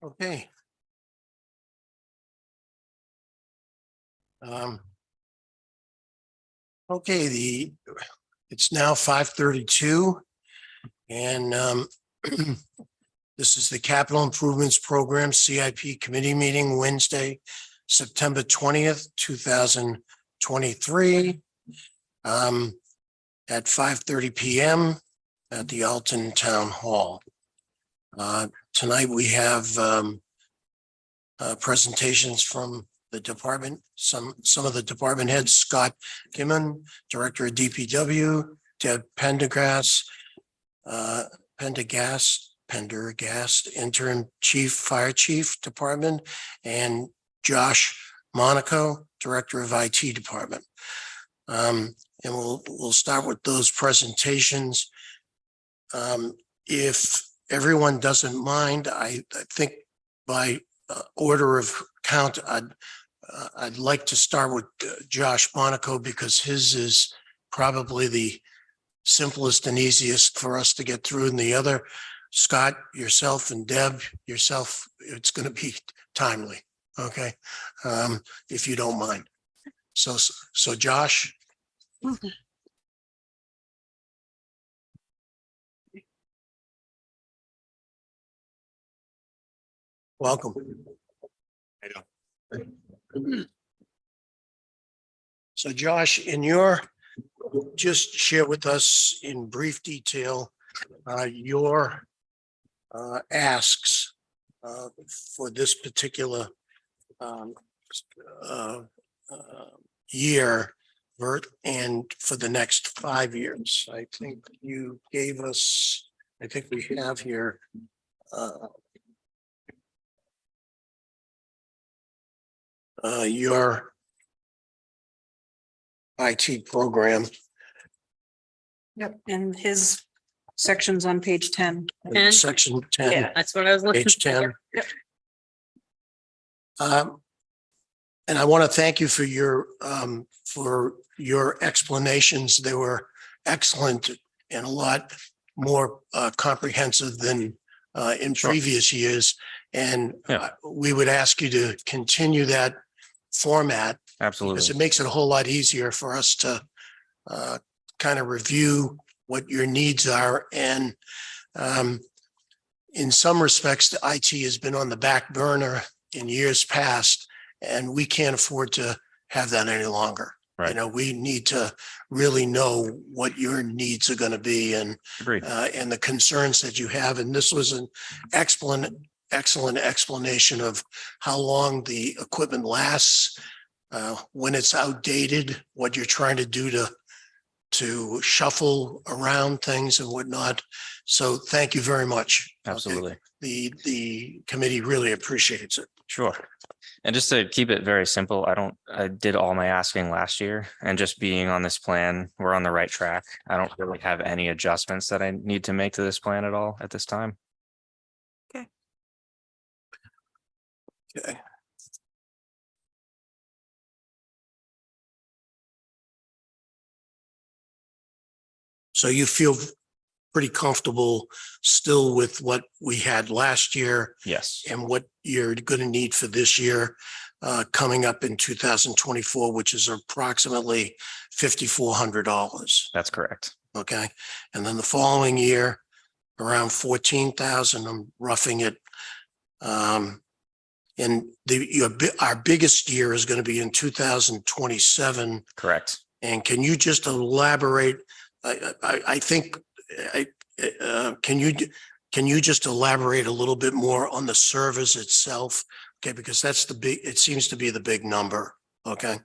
Okay. Okay, it's now 5:32 and this is the Capital Improvements Program CIP Committee meeting Wednesday, September 20th, 2023 at 5:30 p.m. at the Alton Town Hall. Tonight we have presentations from the department, some of the department heads, Scott Kimmon, Director of DPW, Deb Pendergast, Interim Chief Fire Chief Department, and Josh Monaco, Director of IT Department. And we'll start with those presentations. If everyone doesn't mind, I think by order of count, I'd like to start with Josh Monaco because his is probably the simplest and easiest for us to get through. And the other, Scott, yourself, and Deb, yourself, it's going to be timely. Okay. If you don't mind. So Josh. Okay. Welcome. So Josh, just share with us in brief detail your asks for this particular year and for the next 5 years. I think you gave us, I think we have here your IT program. Yep, and his section's on page 10. Section 10. Yeah, that's what I was looking Page 10. Yep. And I want to thank you for your explanations. They were excellent and a lot more comprehensive than in previous years. And we would ask you to continue that format. Absolutely. Because it makes it a whole lot easier for us to kind of review what your needs are. And in some respects, the IT has been on the back burner in years past, and we can't afford to have that any longer. Right. You know, we need to really know what your needs are going to be and the concerns that you have. And this was an excellent explanation of how long the equipment lasts, when it's outdated, what you're trying to do to shuffle around things and whatnot. So thank you very much. Absolutely. Okay. The committee really appreciates it. Sure. And just to keep it very simple, I did all my asking last year, and just being on this plan, we're on the right track. I don't really have any adjustments that I need to make to this plan at all at this time. Okay. Okay. So you feel pretty comfortable still with what we had last year? Yes. And what you're going to need for this year coming up in 2024, which is approximately $5,400. That's correct. Okay. And then the following year, around 14,000, I'm roughing it. And our biggest year is going to be in 2027. Correct. And can you just elaborate? I think, can you just elaborate a little bit more on the service itself? Okay, because it seems to be the big number. Okay.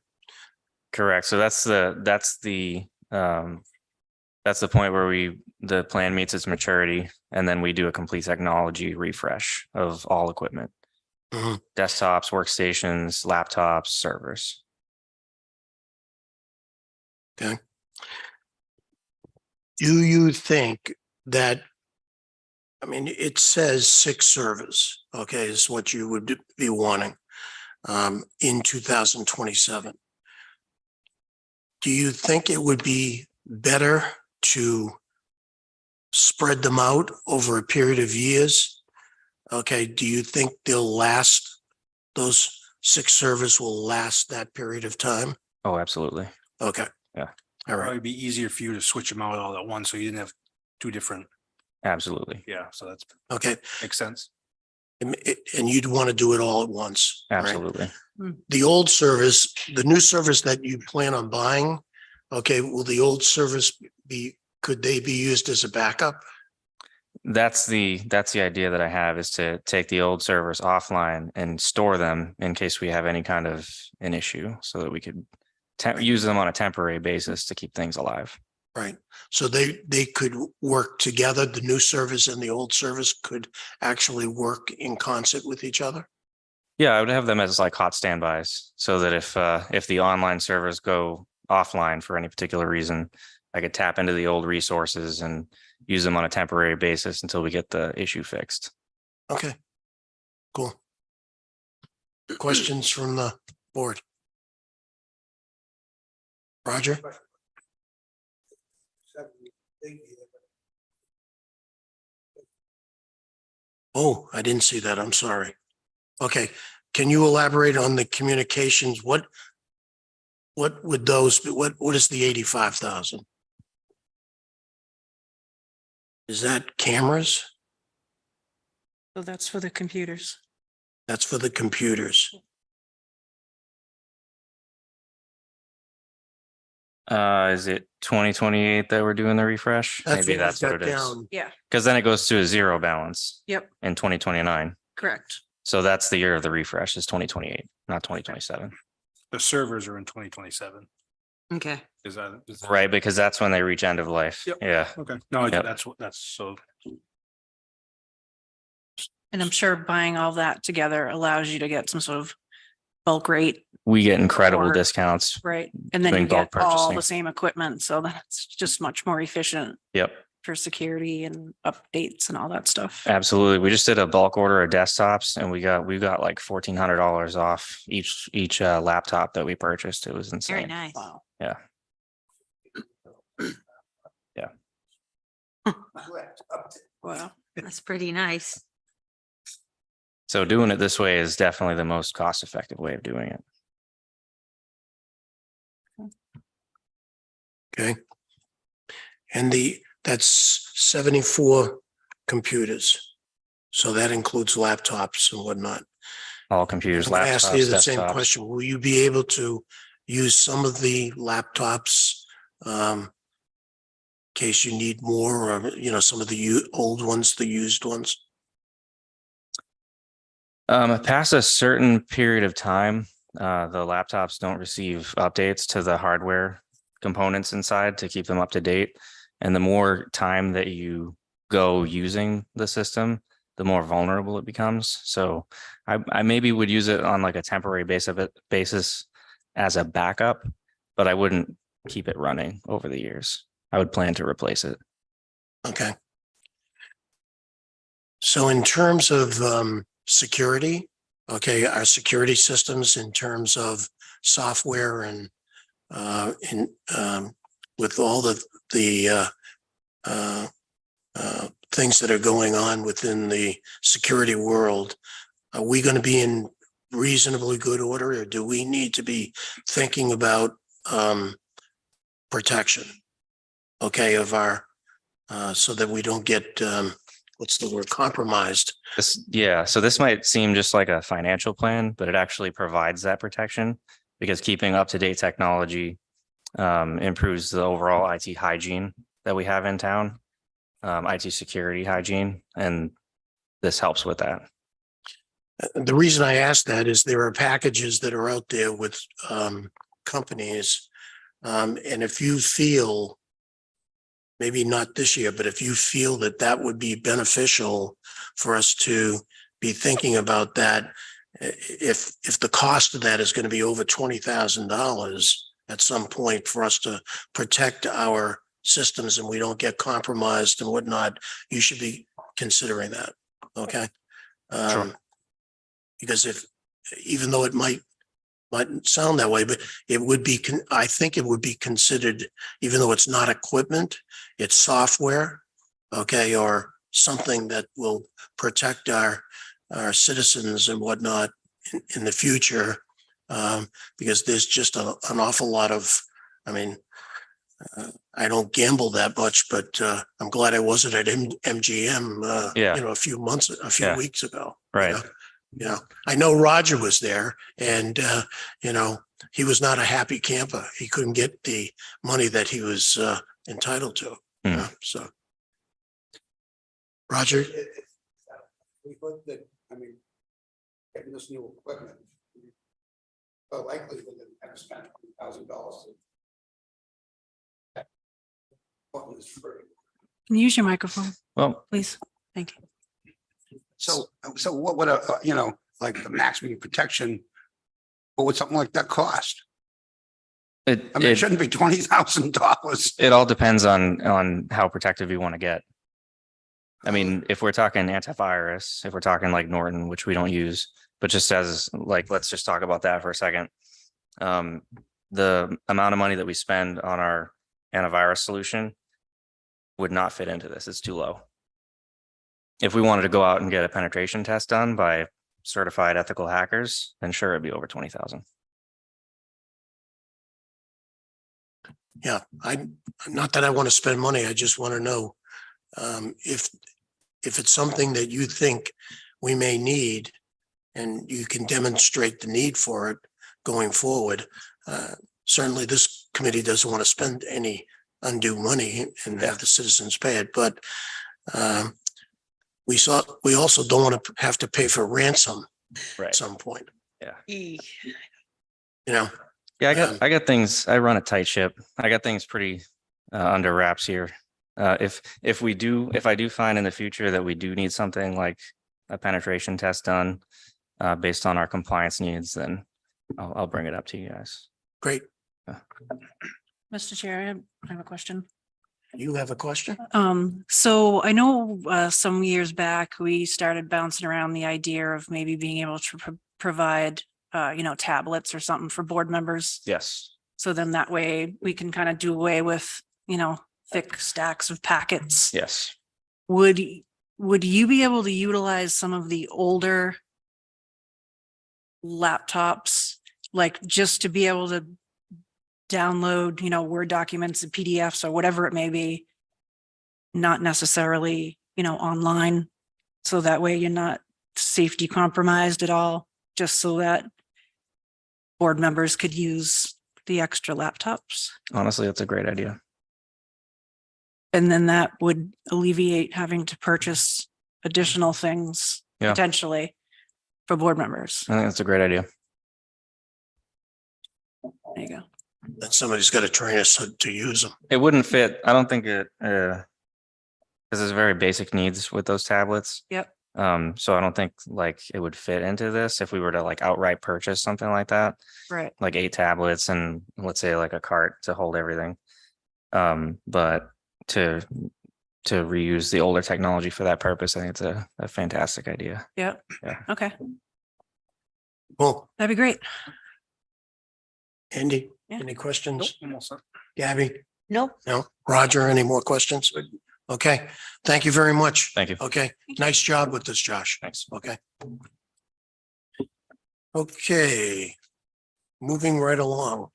Correct. So that's the point where the plan meets its maturity, and then we do a complete technology refresh of all equipment, desktops, workstations, laptops, servers. Okay. Do you think that, I mean, it says 6 servers, okay, is what you would be wanting in 2027. Do you think it would be better to spread them out over a period of years Okay, do you think they'll last, those 6 servers will last that period of time? Oh, absolutely. Okay. Yeah. All right, Probably be easier for you to switch them out all at once, so you didn't have 2 different, Absolutely. yeah, so that's, okay. makes sense. And you'd want to do it all at once, right? Absolutely. The old service, the new service that you plan on buying, okay, will the old service be, could they be used as a backup? That's the idea that I have, is to take the old servers offline and store them in case we have any kind of an issue, so that we could use them on a temporary basis to keep things alive. Right, so they could work together, the new service and the old service could actually work in concert with each other? Yeah, I would have them as like hot standbys, so that if the online servers go offline for any particular reason, I could tap into the old resources and use them on a temporary basis until we get the issue fixed. Okay, cool. Questions from the board? Roger? Oh, I didn't see that. I'm sorry. Okay, can you elaborate on the communications? What would those be? What is the 85,000? Is that cameras? So that's for the computers. That's for the computers. Is it 2028 that we're doing the refresh? That's Maybe what that's we've what got it is. down. Yeah, Because then it goes to a zero balance yep, in 2029. correct. So that's the year of the refresh, is 2028, not 2027. The servers are in 2027. Okay. Is that? Right, because that's when they reach end of life. Yep. Yeah. Okay, no, Yep. that's so, And I'm sure buying all that together allows you to get some sort of bulk rate, We get incredible Or- discounts. right? And then Doing you get bulk all purchasing. the same equipment, so that's just much more efficient Yep, for security and updates and all that stuff. absolutely. We just did a bulk order of desktops, and we got like $1,400 off each laptop that we purchased. It was insane. Very nice. Wow. Yeah. Wow. That's pretty nice. So doing it this way is definitely the most cost-effective way of doing it. Okay. And that's 74 computers. So that includes laptops and whatnot. All computers, I'm gonna laptops, ask you the same desktops. question. Will you be able to use some of the laptops in case you need more, or, some of the old ones, the used ones? Past a certain period of time, the laptops don't receive updates to the hardware components inside to keep them up to date. And the more time that you go using the system, the more vulnerable it becomes. So I maybe would use it on like a temporary basis as a backup, but I wouldn't keep it running over the years. I would plan to replace it. Okay. So in terms of security, okay, our security systems in terms of software and with all the things that are going on within the security world, are we going to be in reasonably good order, or do we need to be thinking about protection, okay, of our so that we don't get what's the word, compromised? So this might seem just like a financial plan, but it actually provides that protection, because keeping up to date technology improves the overall IT hygiene that we have in town, IT security hygiene, and this helps with that. The reason I ask that is there are packages that are out there with companies. And if you feel, maybe not this year, but if you feel that that would be beneficial for us to be thinking about that, if the cost of that is going to be over $20,000 at some point for us to protect our systems and we don't get compromised and whatnot, you should be considering that. Okay. Sure. Because even though it might sound that way, but it would be, I think it would be considered, even though it's not equipment, it's software, okay, or something that will protect our citizens and whatnot in the future. Because there's just an awful lot of, I mean, I don't gamble that much, but I'm glad I wasn't at MGM, Yeah. a few Yeah. weeks ago. Right. I know Roger was there, and he was not a happy camper. He couldn't get the money that he was entitled to. So, Roger, We hope that, I mean, getting this new equipment. Well, likely we're gonna have to spend $1,000. Equipment is free. Can you use your microphone, Well, please? Thank you. So what would like the maximum protection? What would something like that cost? I mean, it it shouldn't be $20,000. it all depends on how protective you want to get. I mean, if we're talking antivirus, if we're talking like Norton, which we don't use, but just as like, let's just talk about that for a second. The amount of money that we spend on our antivirus solution would not fit into this. It's too low. If we wanted to go out and get a penetration test done by certified ethical hackers, then sure, it'd be over 20,000. yeah, not that I want to spend money. I just want to know if it's something that you think we may need and you can demonstrate the need for it going forward. Certainly this committee doesn't want to spend any undue money and have the citizens pay it, but we also don't want to have to pay for ransom at some point. Yeah. Yeah, I got things, I run a tight ship. I got things pretty under wraps here. If I do find in the future that we do need something like a penetration test done based on our compliance needs, then I'll bring it up to you guys. Great. Mr. Chair, I have a question. You have a question? So I know some years back, we started bouncing around the idea of maybe being able to provide tablets or something for board members. Yes. So then that way we can kind of do away with, thick stacks of packets. Yes. Would you be able to utilize some of the older laptops, like just to be able to download, Word documents and PDFs or whatever it may be, not necessarily, online. So that way you're not safety compromised at all, just so that board members could use the extra laptops. Honestly, that's a great idea. And then that would alleviate having to purchase additional things potentially for board members. I think that's a great idea. There you go. That somebody's got to train us to use them. It wouldn't fit. I don't think it, because there's very basic needs with those tablets. Yep. So I don't think like it would fit into this if we were to like outright purchase something like that, Right. like 8 tablets and let's say like a cart to hold everything. But to reuse the older technology for that purpose, I think it's a fantastic idea. Yep. Yeah. Okay. Well, That'd be great. Andy, Yeah. any questions? Nope. Gabby? Nope. No? Roger, any more questions? Okay, thank you very much. Thank you. Okay, nice job with this, Josh. Thanks. Okay. Okay, moving right along.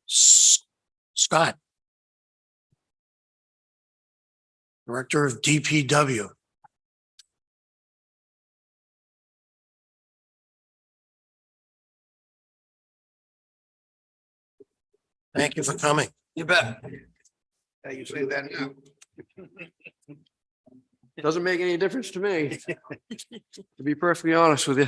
Scott. Director of DPW. Thank you for coming. You bet. Yeah, you say that now. Doesn't make any difference to me, to be perfectly honest with you.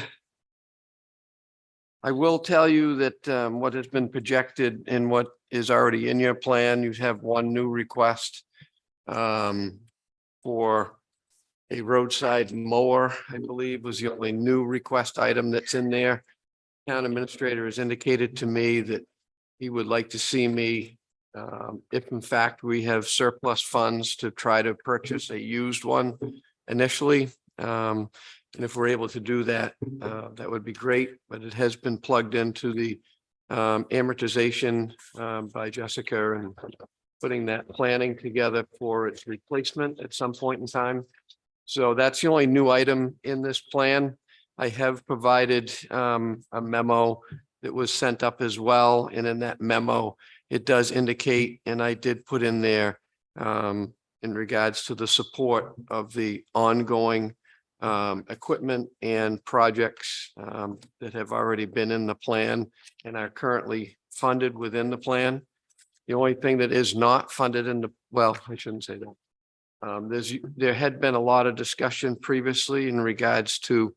I will tell you that what has been projected and what is already in your plan, you have one new request for a roadside mower, I believe was the only new request item that's in there. Town administrator has indicated to me that he would like to see me, if in fact we have surplus funds, to try to purchase a used one initially. And if we're able to do that, that would be great, but it has been plugged into the amortization by Jessica and putting that planning together for its replacement at some point in time. So that's the only new item in this plan. I have provided a memo that was sent up as well. And in that memo, it does indicate, and I did put in there in regards to the support of the ongoing equipment and projects that have already been in the plan and are currently funded within the plan. The only thing that is not funded in the, well, I shouldn't say that. There had been a lot of discussion previously in regards to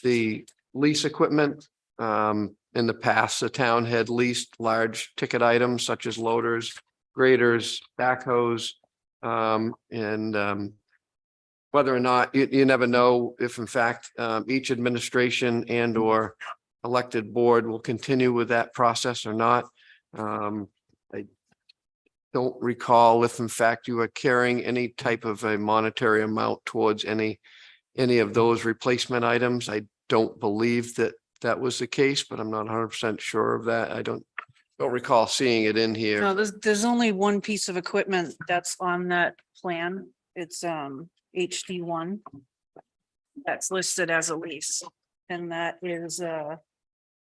the lease equipment. In the past, the town had leased large ticket items such as loaders, graders, backhoes, and whether or not you never know if in fact each administration and or elected board will continue with that process or not. I don't recall if in fact you are carrying any type of a monetary amount towards any of those replacement items. I don't believe that that was the case, but I'm not 100% sure of that. I don't recall seeing it in here. No, there's only one piece of equipment that's on that plan. It's HD1. That's listed as a lease, and that is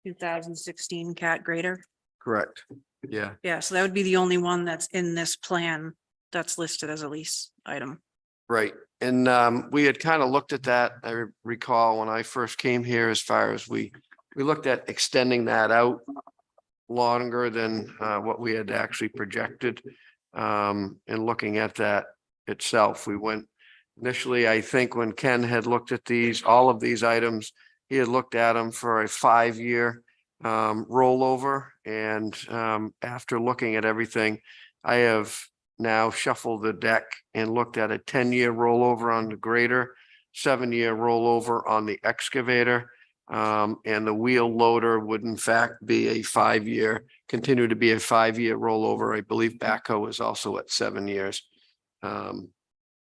2016 cat grader. Correct. Yeah. Yeah, so that would be the only one that's in this plan that's listed as a lease item. Right. And we had kind of looked at that. I recall when I first came here, as far as we looked at extending that out longer than what we had actually projected. And looking at that itself, we went initially, I think when Ken had looked at all of these items, he had looked at them for a 5-year rollover. And after looking at everything, I have now shuffled the deck and looked at a 10-year rollover on the grader, 7-year rollover on the excavator. And the wheel loader would in fact be a 5-year, continue to be a 5-year rollover. I believe backhoe is also at 7 years on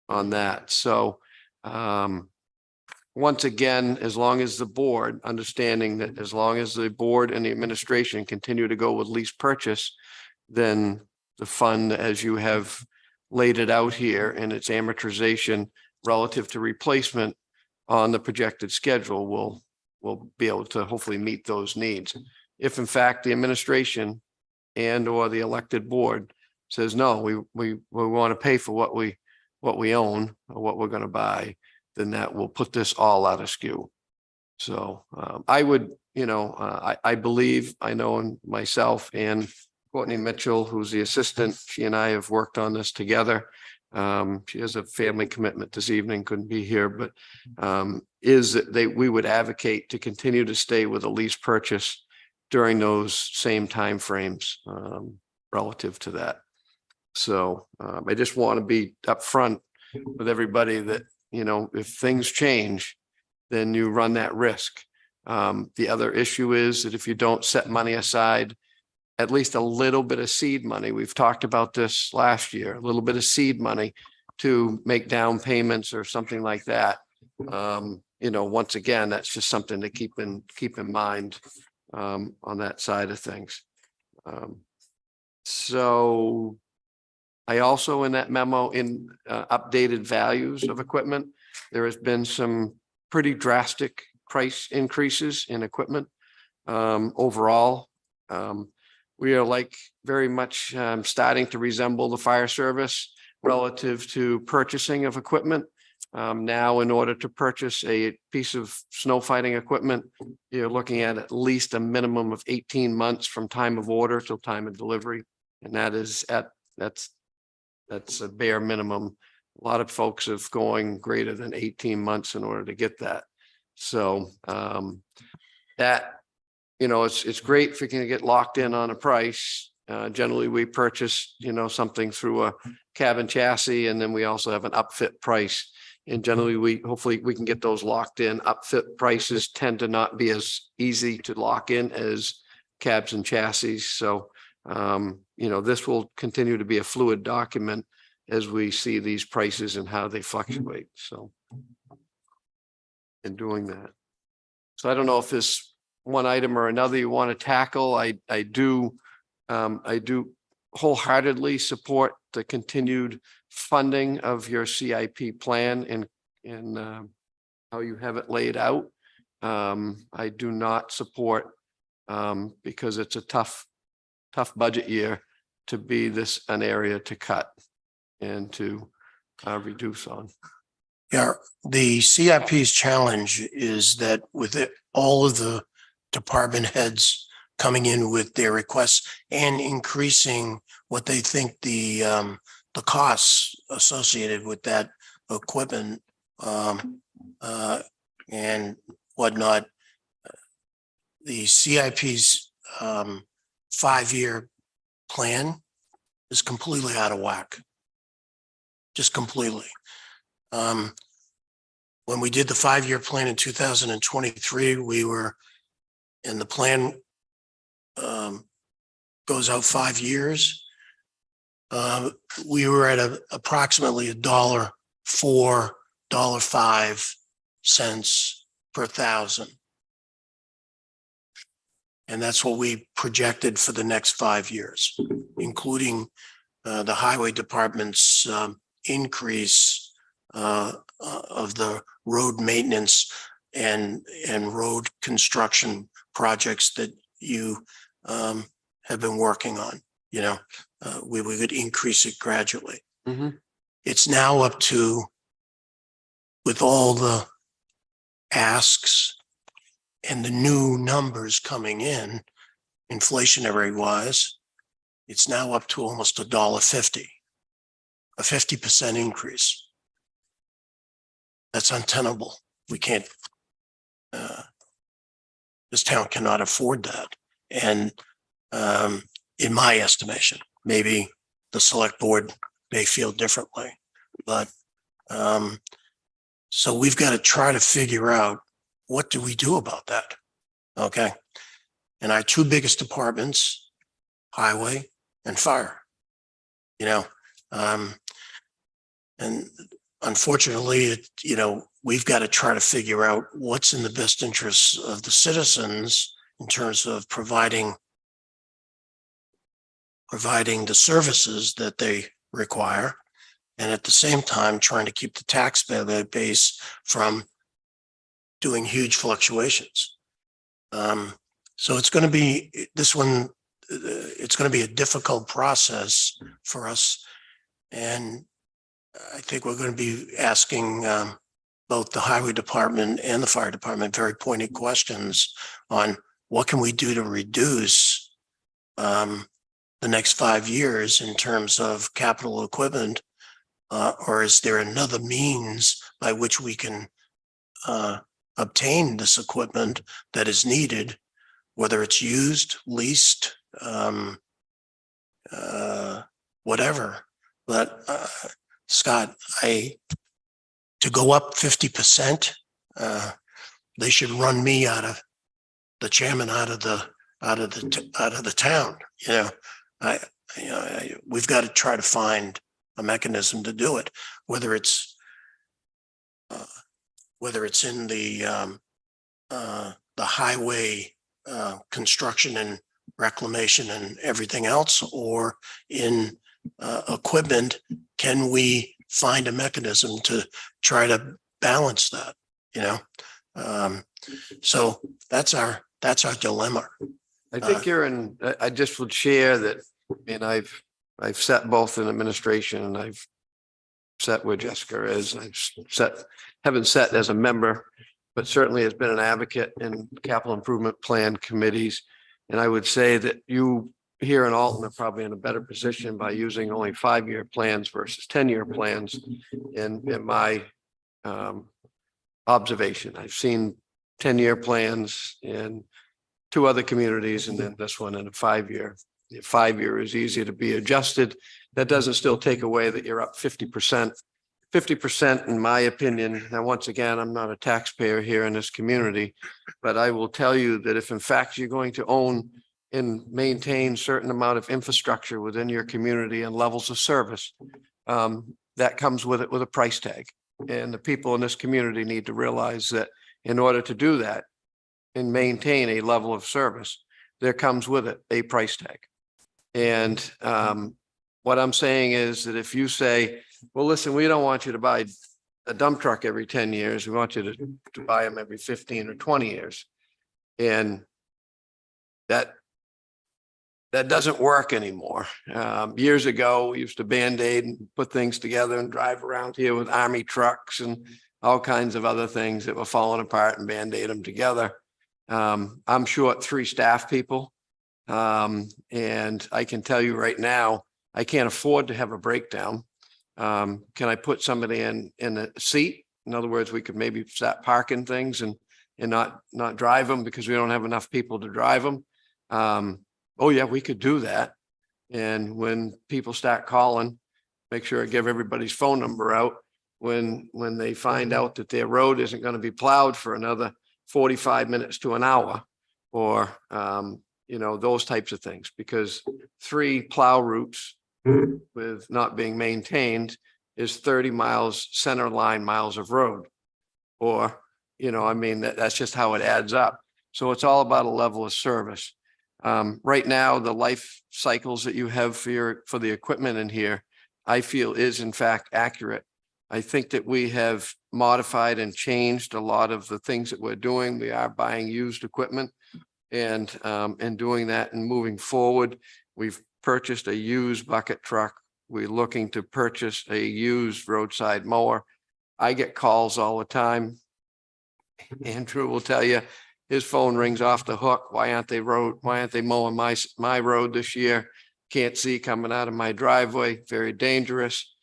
that. So once again, as long as the board, understanding that as long as the board and the administration continue to go with lease purchase, then the fund, as you have laid it out here, and its amortization relative to replacement on the projected schedule will be able to hopefully meet those needs. If in fact the administration and or the elected board says, no, we want to pay for what we own or what we're going to buy, then that will put this all out of skew. So I would, I believe, I know in myself and Courtney Mitchell, who's the assistant, she and I have worked on this together. She has a family commitment this evening, couldn't be here, but is that we would advocate to continue to stay with a lease purchase during those same timeframes relative to that. So I just want to be upfront with everybody that, if things change, then you run that risk. The other issue is that if you don't set money aside, at least a little bit of seed money, we've talked about this last year, a little bit of seed money to make down payments or something like that. Once again, that's just something to keep in mind on that side of things. So I also in that memo in updated values of equipment, there has been some pretty drastic price increases in equipment overall. We are very much starting to resemble the fire service relative to purchasing of equipment. Now, in order to purchase a piece of snow fighting equipment, you're looking at least a minimum of 18 months from time of order till time of delivery. And that's a bare minimum. A lot of folks have going greater than 18 months in order to get that. So that, it's great if we can get locked in on a price. Generally, we purchase, something through a cabin chassis, and then we also have an upfit price. And generally, hopefully we can get those locked in. Upfit prices tend to not be as easy to lock in as cabs and chassis. So, this will continue to be a fluid document as we see these prices and how they fluctuate. So, in doing that. So I don't know if this one item or another you want to tackle, I do wholeheartedly support the continued funding of your CIP plan and how you have it laid out. I do not support, because it's a tough budget year, to be an area to cut and to reduce on. Yeah, the CIP's challenge is that with all of the department heads coming in with their requests and increasing what they think the costs associated with that equipment and whatnot, the CIP's 5-year plan is completely out of whack. Just completely. When we did the 5-year plan in 2023, we were, and the plan goes out 5 years. We were at approximately $1.04, $1.05 per thousand. And that's what we projected for the next 5 years, including the highway department's increase of the road maintenance and road construction projects that you have been working on. You know, we would increase it gradually. Mhm. It's now up to, with all the asks and the new numbers coming in, inflationary wise, it's now up to almost $1.50, a 50% increase. That's untenable. We can't, this town cannot afford that. And in my estimation, maybe the select board may feel differently, but so we've got to try to figure out, what do we do about that? Okay. And our two biggest departments, highway and fire, you know, and unfortunately, we've got to try to figure out what's in the best interests of the citizens in terms of providing the services that they require, and at the same time trying to keep the taxpayer base from doing huge fluctuations. So it's going to be this one. It's going to be a difficult process for us, and I think we're going to be asking both the highway department and the fire department very pointed questions on what can we do to reduce the next 5 years in terms of capital equipment, or is there another means by which we can obtain this equipment that is needed, whether it's used, leased, whatever. But Scott, to go up 50%, they should run me out of the chairman out of the town. We've got to try to find a mechanism to do it, whether it's in the highway construction and reclamation and everything else, or in equipment. Can we find a mechanism to try to balance that? So that's our dilemma. I think I just would share that, and I've sat both in administration and I've sat where Jessica is. Haven't sat as a member, but certainly has been an advocate in capital improvement plan committees. And I would say that you here in Alton are probably in a better position by using only 5-year plans versus 10-year plans. In my observation, I've seen 10-year plans in 2 other communities, and then this one in a 5-year. The 5-year is easier to be adjusted. That doesn't still take away that you're up 50%. 50%, in my opinion. Now, once again, I'm not a taxpayer here in this community, but I will tell you that if in fact you're going to own and maintain certain amount of infrastructure within your community and levels of service, that comes with it with a price tag. And the people in this community need to realize that in order to do that, and maintain a level of service, there comes with it a price tag. And what I'm saying is that if you say, well, listen, we don't want you to buy a dump truck every 10 years. We want you to buy them every 15 or 20 years. And that doesn't work anymore. Years ago, we used to Band-Aid and put things together and drive around here with army trucks and all kinds of other things that were falling apart and Band-Aid them together. I'm short 3 staff people. And I can tell you right now, I can't afford to have a breakdown. Can I put somebody in a seat? In other words, we could maybe start parking things and not drive them because we don't have enough people to drive them. Oh yeah, we could do that. And when people start calling, make sure I give everybody's phone number out. When they find out that their road isn't going to be plowed for another 45 minutes to an hour, or you know, those types of things, because 3 plow routes with not being maintained is 30 miles center line miles of road. Or, you know, I mean, that's just how it adds up. So it's all about a level of service. Right now, the life cycles that you have for the equipment in here, I feel is in fact accurate. I think that we have modified and changed a lot of the things that we're doing. We are buying used equipment and doing that and moving forward. We've purchased a used bucket truck. We're looking to purchase a used roadside mower. I get calls all the time. Andrew will tell you, his phone rings off the hook. Why aren't they mowing my road this year? Can't see coming out of my driveway. Very dangerous.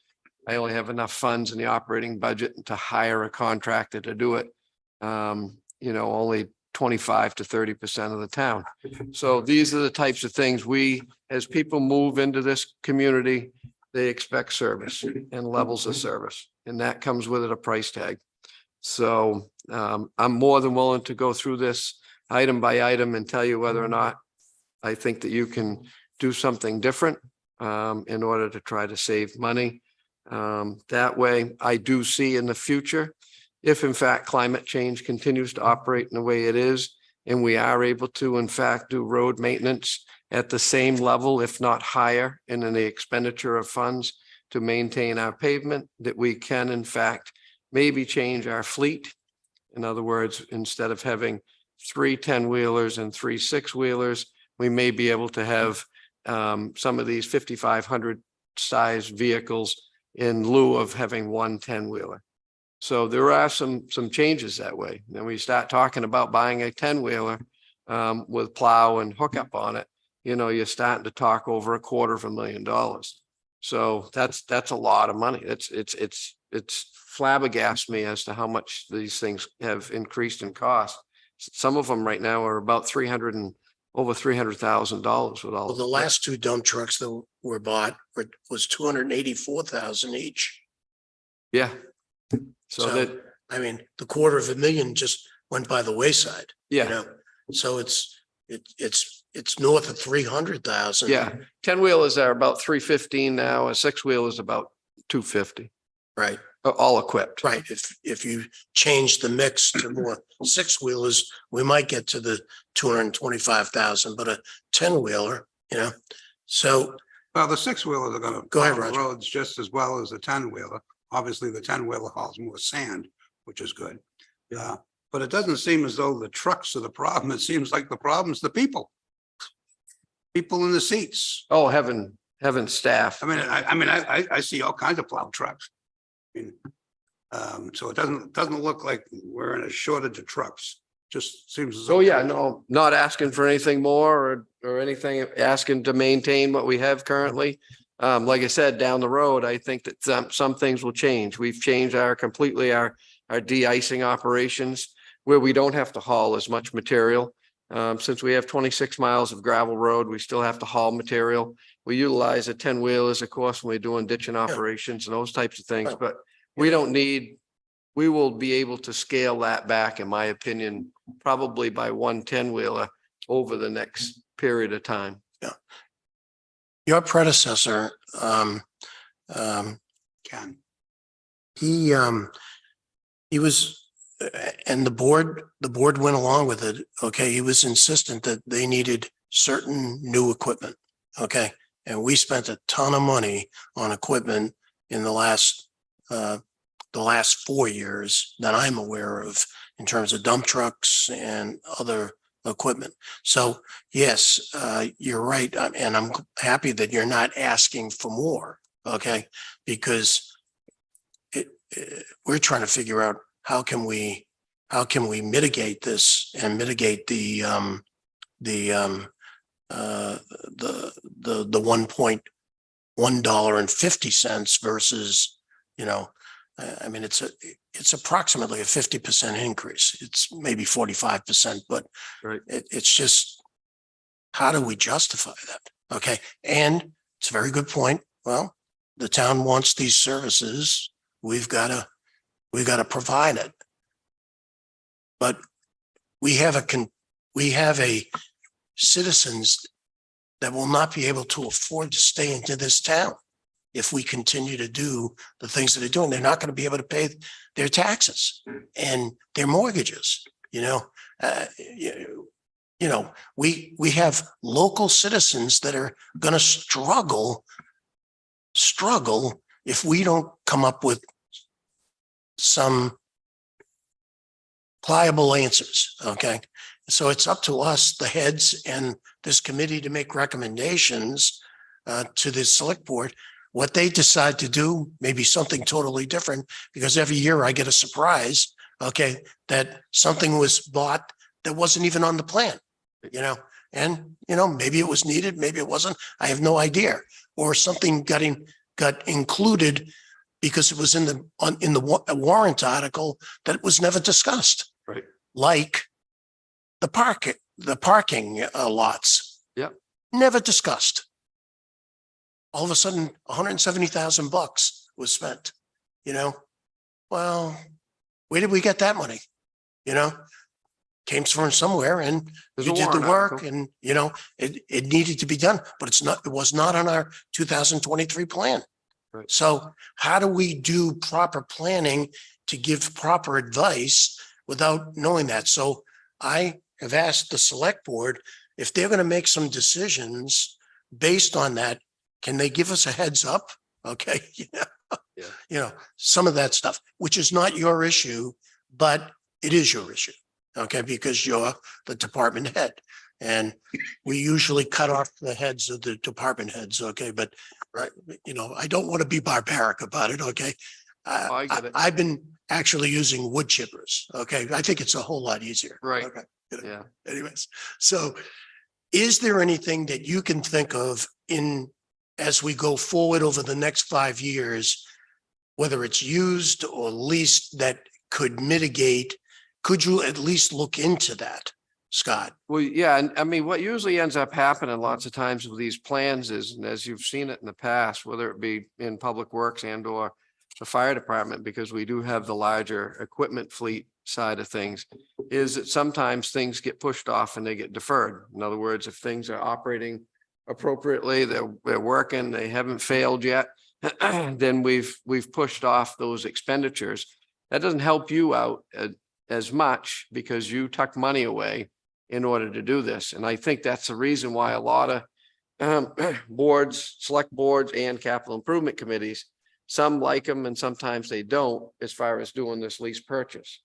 I only have enough funds in the operating budget to hire a contractor to do it. You know, only 25 to 30% of the town. So these are the types of things as people move into this community, they expect service and levels of service, and that comes with it a price tag. So I'm more than willing to go through this item by item and tell you whether or not I think that you can do something different in order to try to save money. That way, I do see in the future, if in fact climate change continues to operate in the way it is, and we are able to in fact do road maintenance at the same level, if not higher, in the expenditure of funds to maintain our pavement, that we can in fact maybe change our fleet. In other words, instead of having 3 10-wheelers and 3 6-wheelers, we may be able to have some of these 5,500 size vehicles in lieu of having 1 10-wheeler. So there are some changes that way. Then we start talking about buying a 10-wheeler with plow and hookup on it. You know, you're starting to talk over $250,000. So that's a lot of money. It's flabbergasted me as to how much these things have increased in cost. Some of them right now are about over $300,000 with all. Well, the last 2 dump trucks that were bought was 284,000 each. Yeah. So that, I mean, the $250,000 just went by the wayside. yeah. You know, so it's north of 300,000. Yeah, 10-wheelers are about 315 now. A 6-wheel is about 250, Right, all equipped. right. If you change the mix to more 6-wheelers, we might get to the 225,000, but a 10-wheeler, you know, so. Well, the 6-wheelers are gonna Go ahead, plow the Roger. roads just as well as the 10-wheeler. Obviously, the 10-wheeler hauls more sand, which is good. Yeah, but it doesn't seem as though the trucks are the problem. It seems like the problem's the people. People in the seats. Oh, having staff. I mean, I see all kinds of plow trucks. I mean, so it doesn't look like we're in a shortage of trucks. Just seems as though. Oh, yeah, no, not asking for anything more or anything, asking to maintain what we have currently. Like I said, down the road, I think that some things will change. We've changed our de-icing operations where we don't have to haul as much material. Since we have 26 miles of gravel road, we still have to haul material. We utilize a 10-wheelers, of course, when we're doing ditching operations and those types of things, but we will be able to scale that back, in my opinion, probably by 1 10-wheeler over the next period of time. Yeah. Your predecessor, Can. he was and the board went along with it. Okay, he was insistent that they needed certain new equipment. Okay, and we spent a ton of money on equipment in the last 4 years that I'm aware of in terms of dump trucks and other equipment. So yes, you're right. And I'm happy that you're not asking for more. Okay, because we're trying to figure out how can we mitigate this and mitigate the $1.50 versus, I mean, it's approximately a 50% increase. It's maybe 45%, but Right. it's just, how do we justify that? Okay. And it's a very good point. Well, the town wants these services. We've got to provide it. But we have a citizens that will not be able to afford to stay into this town if we continue to do the things that they're doing. They're not going to be able to pay their taxes and their mortgages. We have local citizens that are going to struggle if we don't come up with some pliable answers. Okay. So it's up to us, the heads and this committee, to make recommendations to the select board. What they decide to do may be something totally different, because every year I get a surprise, okay, that something was bought that wasn't even on the plan, and maybe it was needed, maybe it wasn't. I have no idea. Or something got included because it was in the warrant article that was never discussed. Right. Like the parking lots. Yep. Never discussed. All of a sudden, $170,000 was spent. Well, where did we get that money? Came from somewhere, and There's we a did the warrant work, article. and it needed to be done, but it was not on our 2023 plan. Right. So how do we do proper planning to give proper advice without knowing that? So I have asked the select board if they're going to make some decisions based on that. Can they give us a heads up? Okay. Some of that stuff, which is not your issue, but it is your issue. Okay. Because you're the department head, and we usually cut off the heads of the department heads. Okay. But, I don't want to be barbaric about it. Okay. I get it. I've been actually using wood chippers. Okay. I think it's a whole lot easier. Right. Okay. Yeah. Anyways, so is there anything that you can think of as we go forward over the next 5 years, whether it's used or leased, that could mitigate? Could you at least look into that, Scott? Well, yeah, and I mean, what usually ends up happening lots of times with these plans is, and as you've seen it in the past, whether it be in public works and or the fire department, because we do have the larger equipment fleet side of things, is that sometimes things get pushed off and they get deferred. In other words, if things are operating appropriately, they're working, they haven't failed yet, then we've pushed off those expenditures. That doesn't help you out as much, because you tuck money away in order to do this. And I think that's the reason why a lot of boards, select boards and capital improvement committees, some like them and sometimes they don't, as far as doing this lease purchase.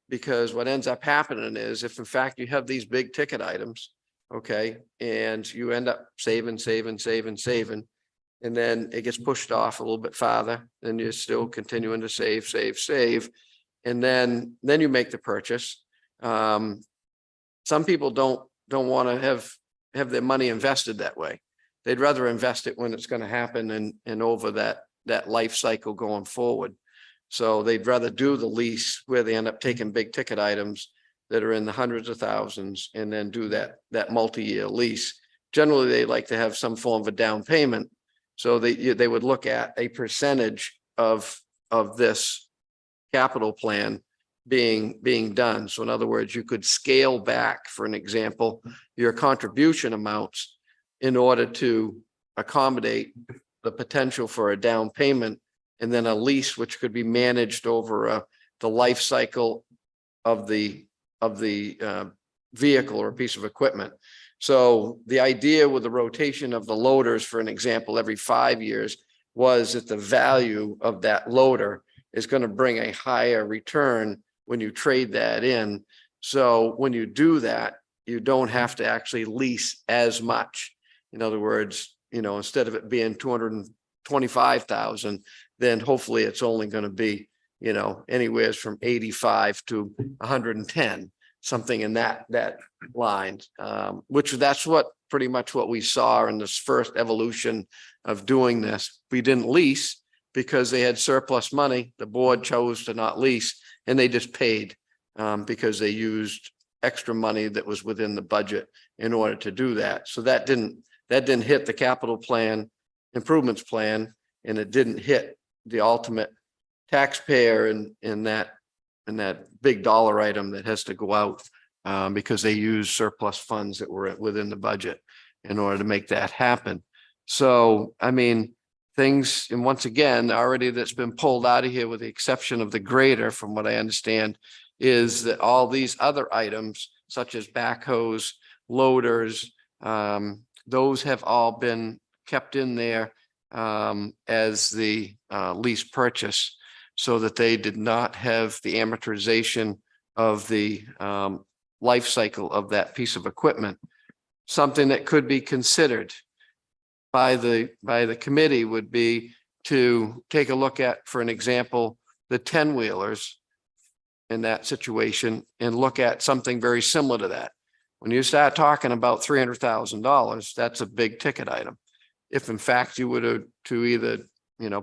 Because what ends up happening is, if in fact you have these big ticket items, okay, and you end up saving, and then it gets pushed off a little bit farther, then you're still continuing to save. And then you make the purchase. Some people don't want to have their money invested that way. They'd rather invest it when it's going to happen and over that life cycle going forward. So they'd rather do the lease where they end up taking big ticket items that are in the hundreds of thousands, and then do that multi-year lease. Generally, they like to have some form of a down payment. So they would look at a percentage of this capital plan being done. So in other words, you could scale back, for an example, your contribution amounts in order to accommodate the potential for a down payment, and then a lease which could be managed over the life cycle of the vehicle or piece of equipment. So the idea with the rotation of the loaders, for an example, every 5 years, was that the value of that loader is going to bring a higher return when you trade that in. So when you do that, you don't have to actually lease as much. In other words, instead of it being 225,000, then hopefully it's only going to be, anywhere from 85 to 110, something in that line. Which that's pretty much what we saw in this first evolution of doing this. We didn't lease because they had surplus money. The board chose to not lease, and they just paid because they used extra money that was within the budget in order to do that. So that didn't hit the capital plan, improvements plan, and it didn't hit the ultimate taxpayer in that big dollar item that has to go out because they use surplus funds that were within the budget in order to make that happen. So, I mean, things, and once again, already that's been pulled out of here with the exception of the grader, from what I understand, is that all these other items such as backhoes, loaders, those have all been kept in there as the lease purchase, so that they did not have the amortization of the life cycle of that piece of equipment. Something that could be considered by the committee would be to take a look at, for an example, the 10-wheelers in that situation and look at something very similar to that. When you start talking about $300,000, that's a big ticket item. If in fact you were to either,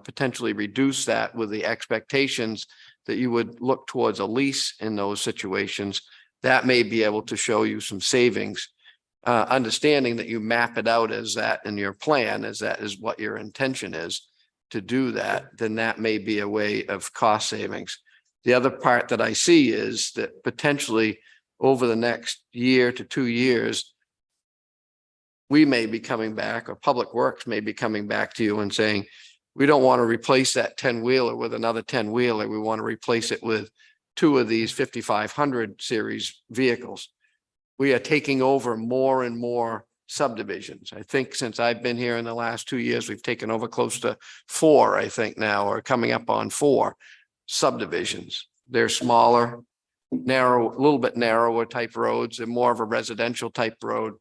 potentially reduce that with the expectations that you would look towards a lease in those situations, that may be able to show you some savings. Understanding that you map it out as that in your plan, as that is what your intention is to do that, then that may be a way of cost savings. The other part that I see is that potentially over the next year to 2 years, we may be coming back, or Public Works may be coming back to you and saying, we don't want to replace that 10-wheeler with another 10-wheeler. We want to replace it with 2 of these 5,500 series vehicles. We are taking over more and more subdivisions. I think since I've been here in the last 2 years, we've taken over close to 4, I think now, or coming up on 4 subdivisions. They're smaller, narrow, a little bit narrower type roads. They're more of a residential type road,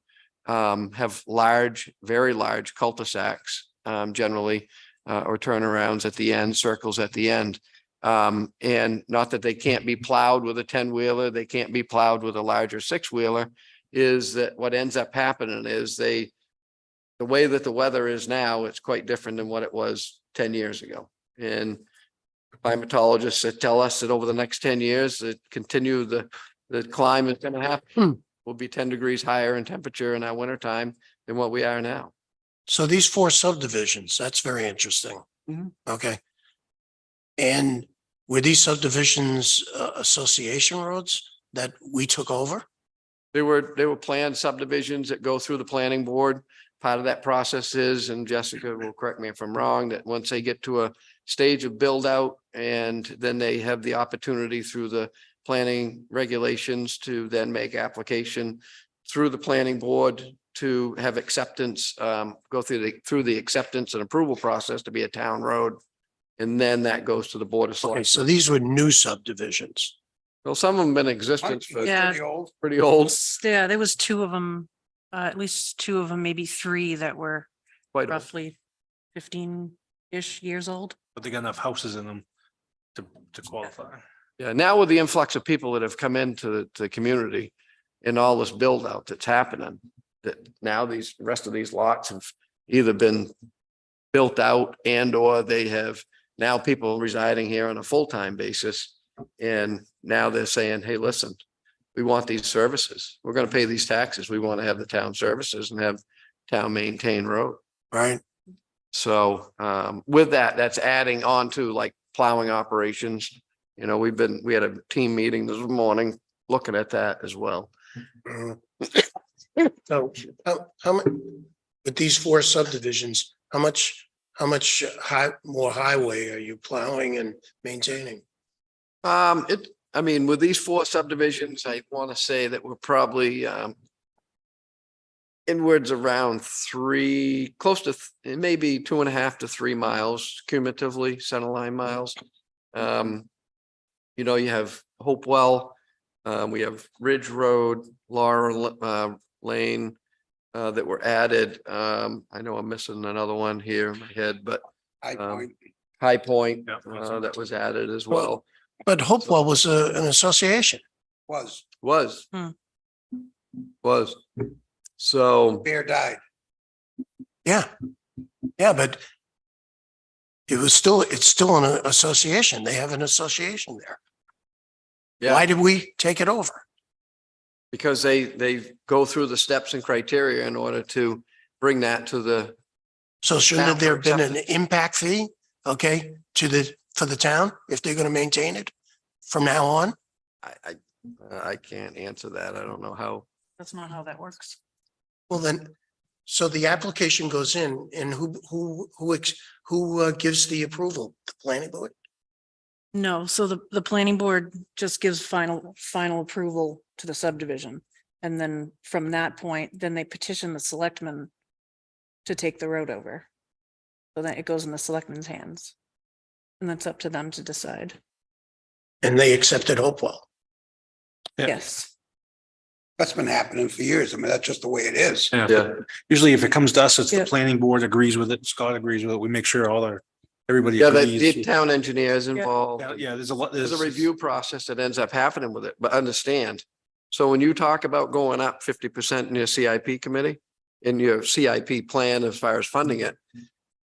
have large, very large cul-de-sacs generally, or turnarounds at the end, circles at the end. And not that they can't be plowed with a 10-wheeler, they can't be plowed with a larger 6-wheeler, is that what ends up happening is the way that the weather is now, it's quite different than what it was 10 years ago. And climatologists that tell us that over the next 10 years, that continue the climate is going to happen. Will be 10 degrees higher in temperature in our wintertime than what we are now. So these 4 subdivisions, that's very interesting. Mhm. Okay. And were these subdivisions association roads that we took over? They were planned subdivisions that go through the planning board. Part of that process is, and Jessica will correct me if I'm wrong, that once they get to a stage of build out, and then they have the opportunity through the planning regulations to then make application through the planning board to have acceptance, go through the acceptance and approval process to be a town road. And then that goes to the board of Okay, selectmen. so these were new subdivisions. Well, some of them been in existence for Yeah. pretty old, Yeah, there was 2 of them, at least 2 of them, maybe 3 that were quite old. roughly 15-ish years old. But they got enough houses in them to qualify. Yeah, now with the influx of people that have come into the community and all this build out that's happening, that now these rest of these lots have either been built out and or they have now people residing here on a full-time basis. And now they're saying, hey, listen, we want these services. We're going to pay these taxes. We want to have the town services and have town maintained road. Right. So with that, that's adding on to like plowing operations. We had a team meeting this morning looking at that as well. So how much, with these 4 subdivisions, how much more highway are you plowing and maintaining? I mean, with these 4 subdivisions, I want to say that we're probably inwards around 3, close to maybe 2.5 to 3 miles cumulatively, centerline miles. You know, you have Hopewell, we have Ridge Road, Laura Lane that were added. I know I'm missing another one here in my head, but High Point. High Point Yeah. that was added as well. But Hopewell was an association. Was, Was. Hmm. Was. So, Bear died. Yeah. Yeah, but it's still an association. They have an association there. yeah, Why did we take it over? because they go through the steps and criteria in order to bring that to the, So shouldn't there have been an Acceptance. impact fee, okay, for the town if they're going to maintain it from now on? I can't answer that. I don't know how. That's not how that works. Well, then, so the application goes in and who gives the approval? The planning board? No, so the planning board just gives final approval to the subdivision. And then from that point, then they petition the selectmen to take the road over. So that it goes in the selectmen's hands. And that's up to them to decide. And they accepted Hopewell. Yeah. Yes. That's been happening for years. I mean, that's just the way it is. Yeah. Usually if it comes to us, it's the Yeah. planning board agrees with it, Scott agrees with it. We make sure everybody Yeah, the agrees. town engineer is involved. Yeah, there's a lot. There's a review process that ends up happening with it, but understand. So when you talk about going up 50% in your CIP committee, in your CIP plan as far as funding it,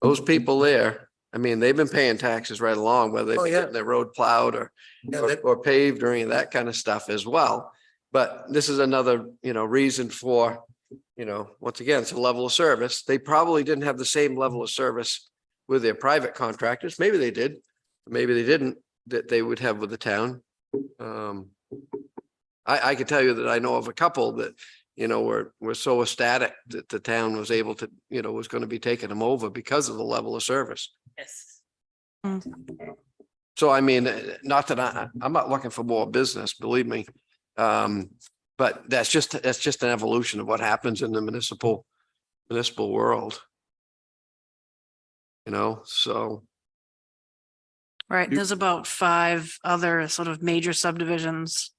those people there, I mean, they've been paying taxes right along, whether Oh, they're yeah. getting their road plowed Yeah, that- or paved or any of that kind of stuff as well. But this is another, reason for, once again, it's a level of service. They probably didn't have the same level of service with their private contractors. Maybe they did, maybe they didn't, that they would have with the town. I could tell you that I know of a couple that, were so ecstatic that the town was able to, was going to be taking them over because of the level of service. Yes. So I mean, not that I'm not looking for more business, believe me. But that's just an evolution of what happens in the municipal world. So. Right, there's about 5 other sort of major subdivisions.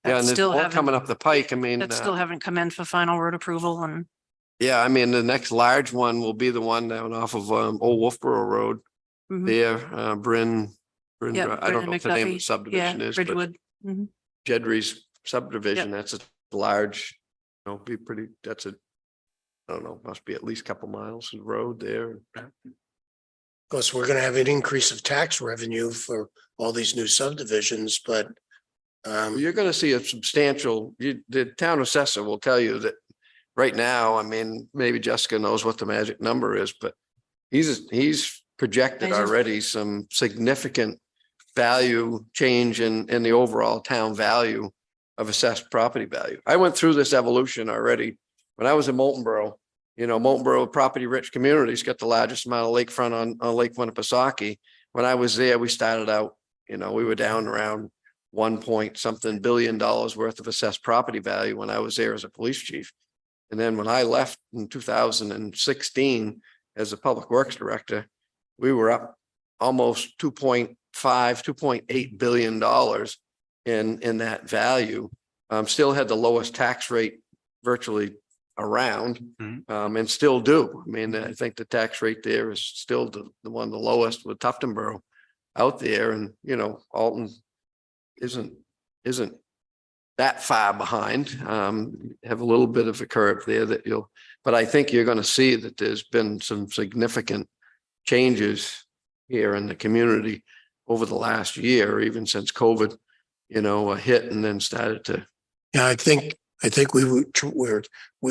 Yeah, that and there's still more haven't- coming up the pike. I mean, That still haven't come in for final road approval and yeah, I mean, the next large one will be the one down off of Old Wolfboro Road mhm. there, Bryn. Yeah, I don't know what the name of the McDuffie. subdivision Yeah, is, but Ridgewood. Mhm. Jedry's subdivision, that's a large, be pretty, I don't know, must be at least a couple miles of road there. Of course, we're going to have an increase of tax revenue for all these new subdivisions, but You're gonna see a substantial, the town assessor will tell you that right now, I mean, maybe Jessica knows what the magic number is, but he's projected I just- already some significant value change in the overall town value of assessed property value. I went through this evolution already when I was in Moultonborough. Moultonborough, property rich communities, got the largest amount of lakefront on Lake Winnipesaukee. When I was there, we started out, we were down around 1 billion worth of assessed property value when I was there as a police chief. And then when I left in 2016 as a public works director, we were up almost 2.8 billion dollars in that value. Still had the lowest tax rate virtually around, and still do. I mean, I think the tax rate there is still the one of the lowest with Tuftonboro out there, and Alton isn't that far behind. Have a little bit of a curve there but I think you're going to see that there's been some significant changes here in the community over the last year, even since COVID, hit and then started to. yeah, I think we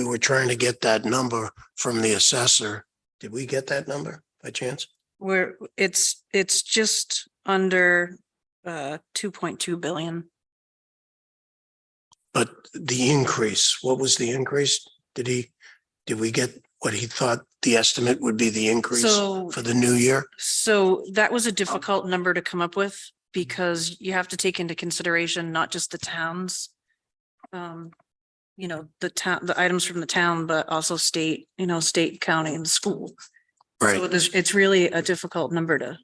were trying to get that number from the assessor. Did we get that number by chance? Where it's just under 2.2 billion. But the increase, what was the increase? Did we get what he thought the estimate would be the increase So for the new year? So that was a difficult number to come up with because you have to take into consideration not just the towns. The town, the items from the town, but also state, state, county and school. So Right. it's really a difficult number to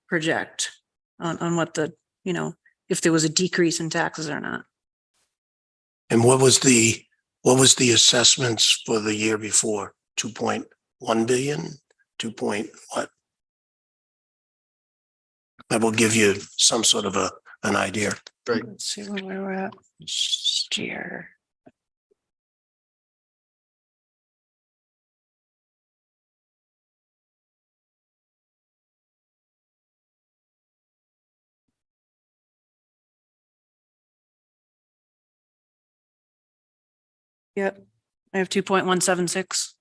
project on what if there was a decrease in taxes or not. And what was the assessments for the year before? 2.1 billion, 2 point what? That will give you some sort of an idea. Right. Let's see where we're at. Steer. Yep, I have 2.176.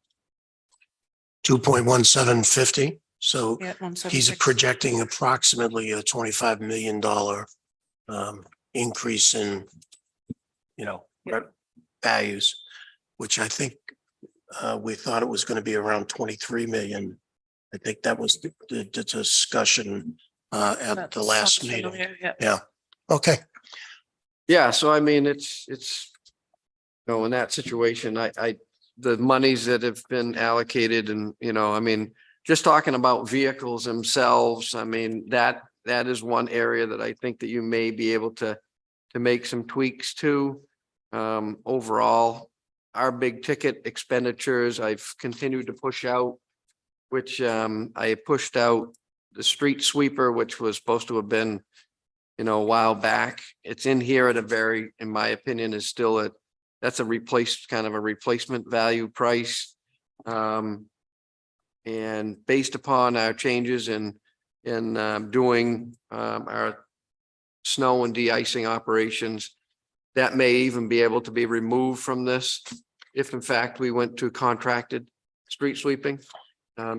2.1750. So Yeah, he's 176. projecting approximately a $25 million increase in, values, which I think we thought it was going to be around 23 million. I think that was the discussion at That the last sounds meeting. familiar, yeah. Yeah. Okay. Yeah, so I mean, it's, in that situation, the monies that have been allocated and, I mean, just talking about vehicles themselves, I mean, that is one area that I think that you may be able to make some tweaks to. Overall, our big ticket expenditures, I've continued to push out, which I pushed out the street sweeper, which was supposed to have been, a while back. It's in here at a very, in my opinion, is still that's a replacement value price. And based upon our changes in doing our snow and de-icing operations, that may even be able to be removed from this if in fact we went to contracted street sweeping.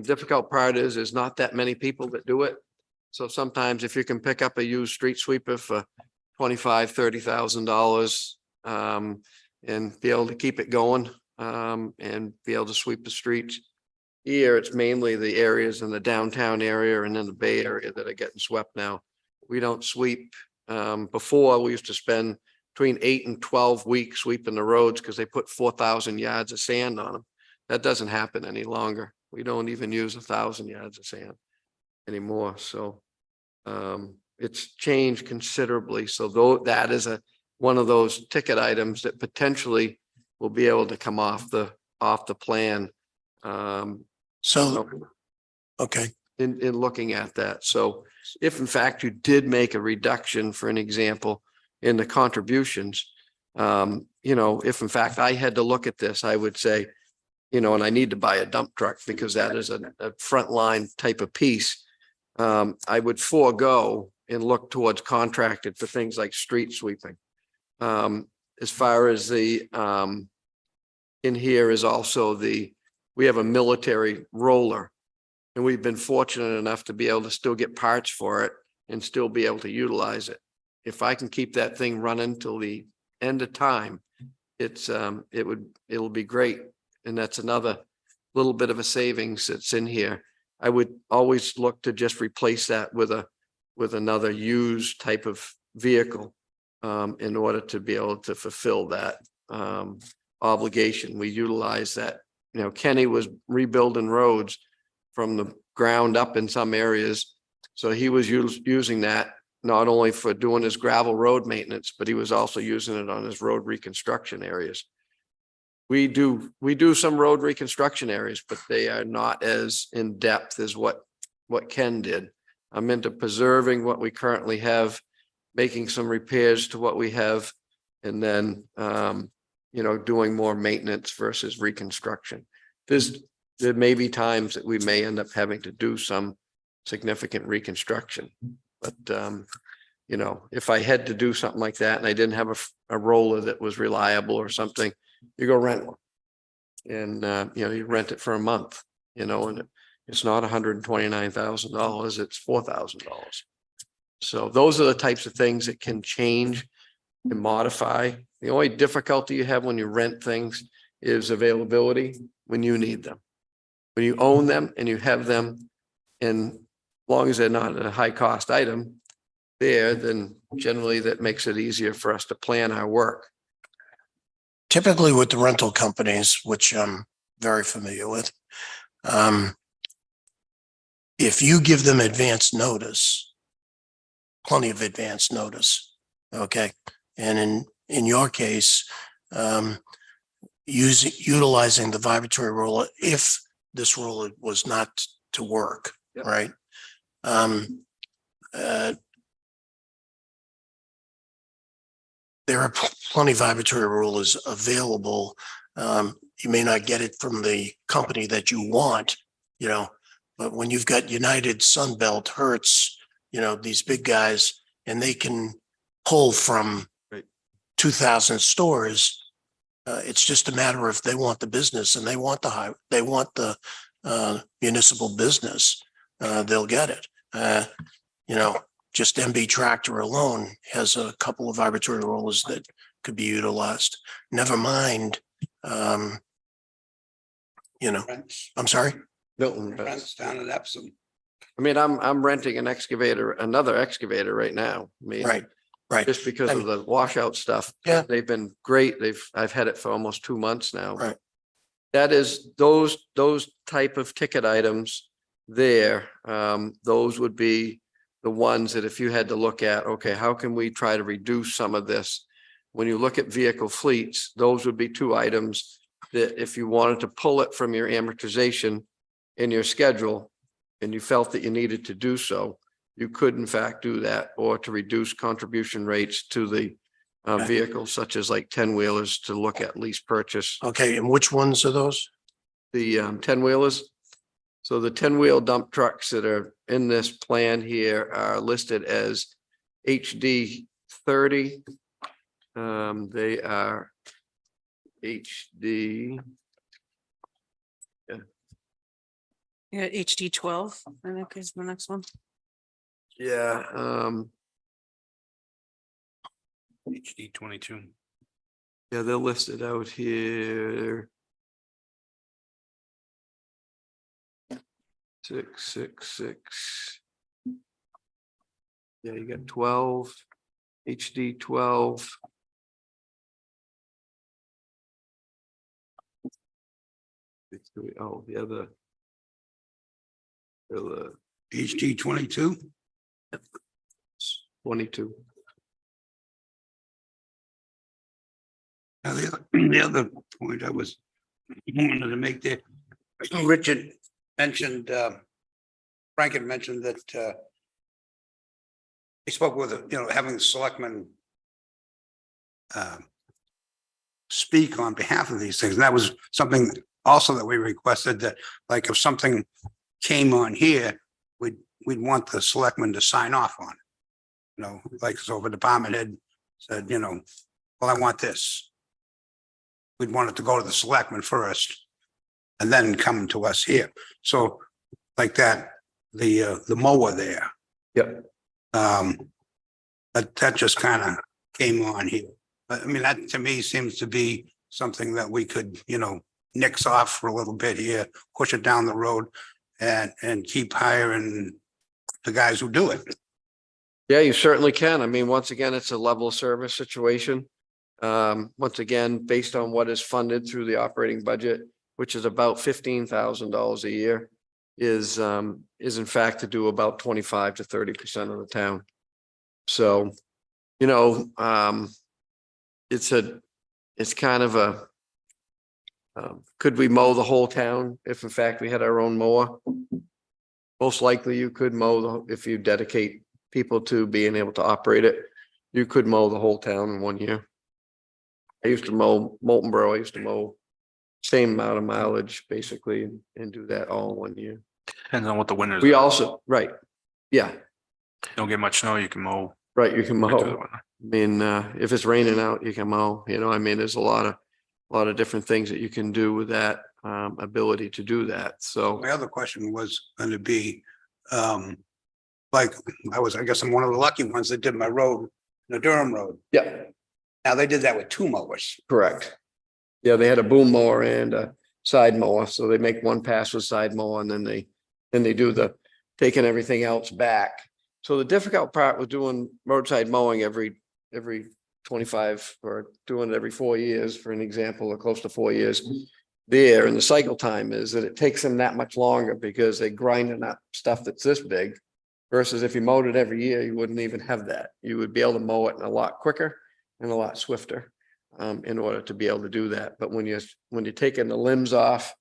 Difficult part is not that many people that do it. So sometimes if you can pick up a used street sweeper for $25,000-$30,000 and be able to keep it going and be able to sweep the streets. Here, it's mainly the areas in the downtown area and in the Bay Area that are getting swept now. We don't sweep. Before, we used to spend between 8 and 12 weeks sweeping the roads because they put 4,000 yards of sand on them. That doesn't happen any longer. We don't even use 1,000 yards of sand anymore. So it's changed considerably. So though that is one of those ticket items that potentially will be able to come off the plan. So, okay. In looking at that. So if in fact you did make a reduction, for an example, in the contributions, if in fact I had to look at this, I would say, and I need to buy a dump truck because that is a frontline type of piece. I would forego and look towards contracted for things like street sweeping. As far as the in here is also we have a military roller, and we've been fortunate enough to be able to still get parts for it and still be able to utilize it. If I can keep that thing running till the end of time, it'll be great. And that's another little bit of a savings that's in here. I would always look to just replace that with another used type of vehicle in order to be able to fulfill that obligation. We utilize that. Kenny was rebuilding roads from the ground up in some areas. So he was using that not only for doing his gravel road maintenance, but he was also using it on his road reconstruction areas. We do some road reconstruction areas, but they are not as in depth as what Ken did. I'm into preserving what we currently have, making some repairs to what we have, and then doing more maintenance versus reconstruction. There may be times that we may end up having to do some significant reconstruction, but if I had to do something like that and I didn't have a roller that was reliable or something, you go rent one, and you rent it for a month, and it's not $129,000, it's $4,000. So those are the types of things that can change and modify. The only difficulty you have when you rent things is availability when you need them. When you own them and you have them, and as long as they're not a high cost item, there, then generally that makes it easier for us to plan our work. Typically with the rental companies, which I'm very familiar with, if you give them advance notice, plenty of advance notice, okay? And in your case, utilizing the vibratory rule, if this rule was not to work, Yep. right? There are plenty of vibratory rulers available. You may not get it from the company that you want, you know, but when you've got United, Sunbelt, Hertz, you know, these big guys, and they can pull from Right. 2,000 stores. It's just a matter of they want the business and they want the municipal business. They'll get it. You know, just MB Tractor alone has a couple of vibratory rollers that could be utilized. Never mind, you know, Rents, I'm sorry. Milton, rents down in Epsom. I mean, I'm renting an excavator, another excavator right now. I mean, Right, right, just because of the washout stuff. Yeah. They've been great. I've had it for almost 2 months now. right. That is, those type of ticket items there, those would be the ones that if you had to look at, okay, how can we try to reduce some of this? When you look at vehicle fleets, those would be 2 items that if you wanted to pull it from your amortization in your schedule and you felt that you needed to do so, you could in fact do that, or to reduce contribution rates to the Okay. vehicles such as like 10-wheelers to look at lease purchase. Okay, and which ones are those? The 10-wheelers. So the 10-wheel dump trucks that are in this plan here are listed as HD 30. They are HD. Yeah, HD 12, I think is the next one. Yeah, HD 22. yeah, they're listed out here. 666. Yeah, you got 12, HD 12. Oh, the other. The HD 22. 22. Now, the other point I was wanted to make there, Richard mentioned, Frank had mentioned that he spoke with, having the selectmen speak on behalf of these things. And that was something also that we requested, that like if something came on here, we'd want the selectmen to sign off on it. Like so if a department head said, well, I want this. We'd want it to go to the selectmen first and then come to us here. So like that, the mower there. Yep. That just kind of came on here. I mean, that to me seems to be something that we could, nix off for a little bit here, push it down the road and keep hiring the guys who do it. Yeah, you certainly can. I mean, once again, it's a level of service situation. Once again, based on what is funded through the operating budget, which is about $15,000 a year, is in fact to do about 25 to 30% of the town. So, it's kind of a, could we mow the whole town if in fact we had our own mower? Most likely you could mow if you dedicate people to being able to operate it, you could mow the whole town in 1 year. I used to mow Molten Borough. I used to mow same amount of mileage basically and do that all in 1 year. Depends on what the winters. We are. also, right. Yeah, Don't get much snow, you can mow. right. You can right through the mow. winter. I mean, if it's raining out, you can mow, I mean, there's a lot of different things that you can do with that ability to do that. So, My other question was going to be, like, I guess I'm one of the lucky ones that did my road, the Durham Road. yeah, Now they did that with 2 mowers. correct. Yeah, they had a boom mower and a side mower. So they make one pass with side mower and then they do the taking everything else back. So the difficult part with doing roadside mowing every 25 or doing it every 4 years, for an example, or close to 4 years. There and the cycle time is that it takes them that much longer because they're grinding up stuff that's this big. Versus if you mowed it every year, you wouldn't even have that. You would be able to mow it a lot quicker and a lot swifter in order to be able to do that. But when you're taking the limbs off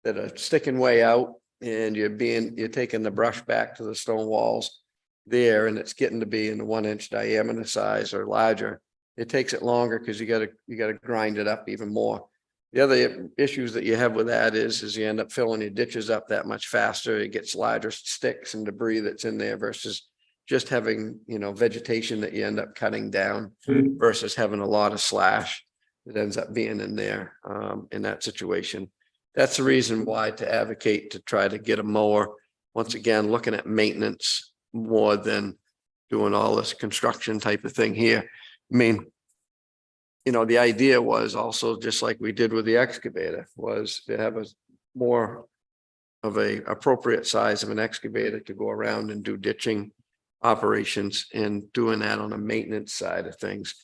that are sticking way out and you're taking the brush back to the stone walls there, and it's getting to be in the 1 inch diameter size or larger, it takes it longer because you gotta grind it up even more. The other issues that you have with that is you end up filling your ditches up that much faster. It gets larger sticks and debris that's in there versus just having, vegetation that you end up cutting down versus having a lot of slash that ends up being in there in that situation. That's the reason why to advocate to try to get a mower. Once again, looking at maintenance more than doing all this construction type of thing here. I mean, the idea was also just like we did with the excavator was to have a more of a appropriate size of an excavator to go around and do ditching operations and doing that on a maintenance side of things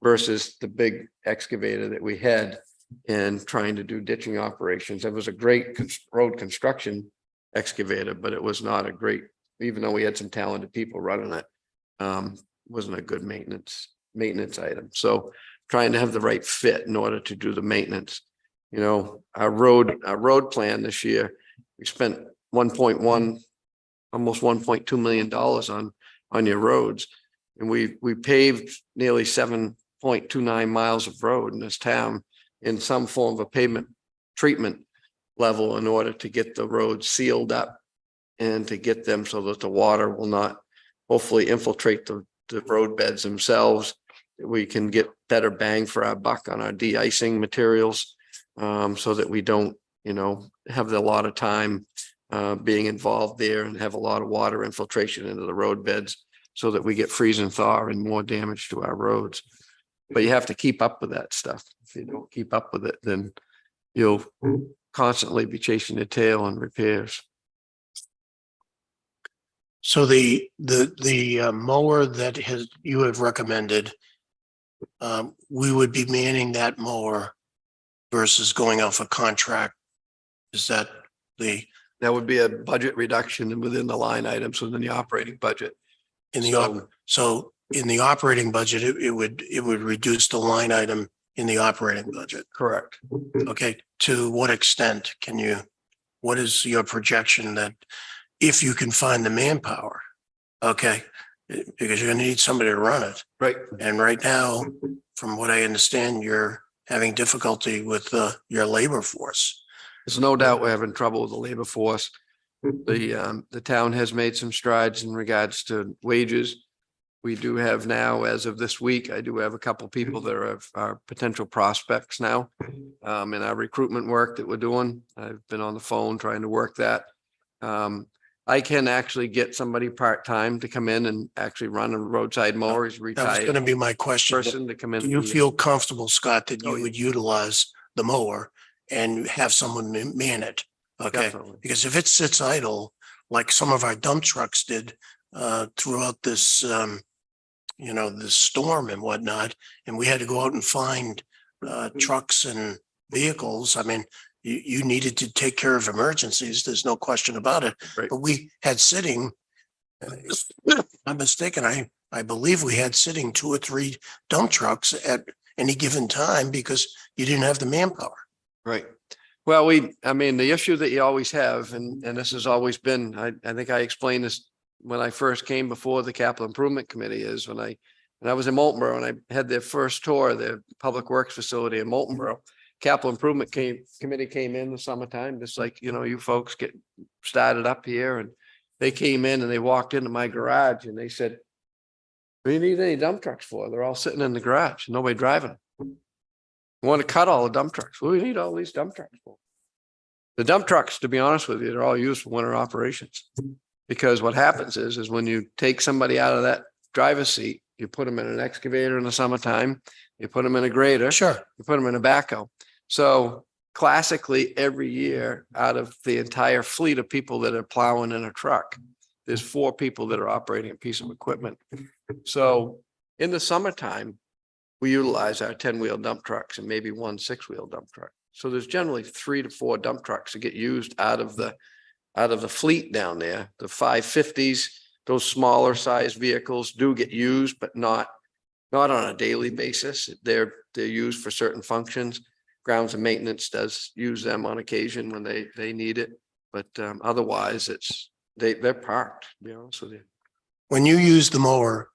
versus the big excavator that we had and trying to do ditching operations. It was a great road construction excavator, but it was not a great, even though we had some talented people running it, wasn't a good maintenance item. So trying to have the right fit in order to do the maintenance. Our road plan this year, we spent 1.1, almost $1.2 million on your roads. And we paved nearly 7.29 miles of road in this town in some form of a pavement treatment level in order to get the roads sealed up and to get them so that the water will not hopefully infiltrate the road beds themselves. We can get better bang for our buck on our de-icing materials so that we don't, have a lot of time being involved there and have a lot of water infiltration into the road beds so that we get freeze and thaw and more damage to our roads. But you have to keep up with that stuff. If you don't keep up with it, then you'll constantly be chasing your tail on repairs. So the mower that you have recommended, we would be manning that mower versus going off a contract. Is that That would be a budget reduction within the line items within the operating budget. so in the operating budget, it would reduce the line item in the operating budget? Correct. Okay, to what extent what is your projection that if you can find the manpower? Okay, because you're gonna need somebody to run it. Right. And right now, from what I understand, you're having difficulty with your labor force. There's no doubt we're having trouble with the labor force. The town has made some strides in regards to wages. We do have now, as of this week, I do have a couple people that are potential prospects now in our recruitment work that we're doing. I've been on the phone trying to work that. I can actually get somebody part-time to come in and actually run a roadside mower. He's That was retired gonna be my question. person to come in. Do you feel comfortable, Scott, that Oh, you yeah. would utilize the mower and have someone man it? Okay, Definitely. because if it sits idle, like some of our dump trucks did throughout this, this storm and whatnot, and we had to go out and find trucks and vehicles. I mean, you needed to take care of emergencies. There's no question about it. Right. But we had sitting, I'm mistaken, I believe we had sitting 2 or 3 dump trucks at any given time because you didn't have the manpower. Right. Well, the issue that you always have, and this has always been, I think I explained this when I first came before the capital improvement committee is when I was in Moultonborough and I had their first tour of the public works facility in Moultonborough. Capital improvement committee came in the summertime, just like, you folks get started up here, and they came in and they walked into my garage and they said, "What do you need any dump trucks for? They're all sitting in the garage, nobody driving them. We want to cut all the dump trucks. What do we need all these dump trucks for?" The dump trucks, to be honest with you, they're all used for winter operations. Because what happens is when you take somebody out of that driver's seat, you put them in an excavator in the summertime, you put them in a grader, Sure. you put them in a backhoe. So classically, every year out of the entire fleet of people that are plowing in a truck, there's 4 people that are operating a piece of equipment. So in the summertime, we utilize our 10-wheel dump trucks and maybe 1 6-wheel dump truck. So there's generally 3 to 4 dump trucks that get used out of the fleet down there. The 550s, those smaller size vehicles do get used, but not on a daily basis. They're used for certain functions. Grounds and maintenance does use them on occasion when they need it. But otherwise they're parked, to be honest with you. When you use the mower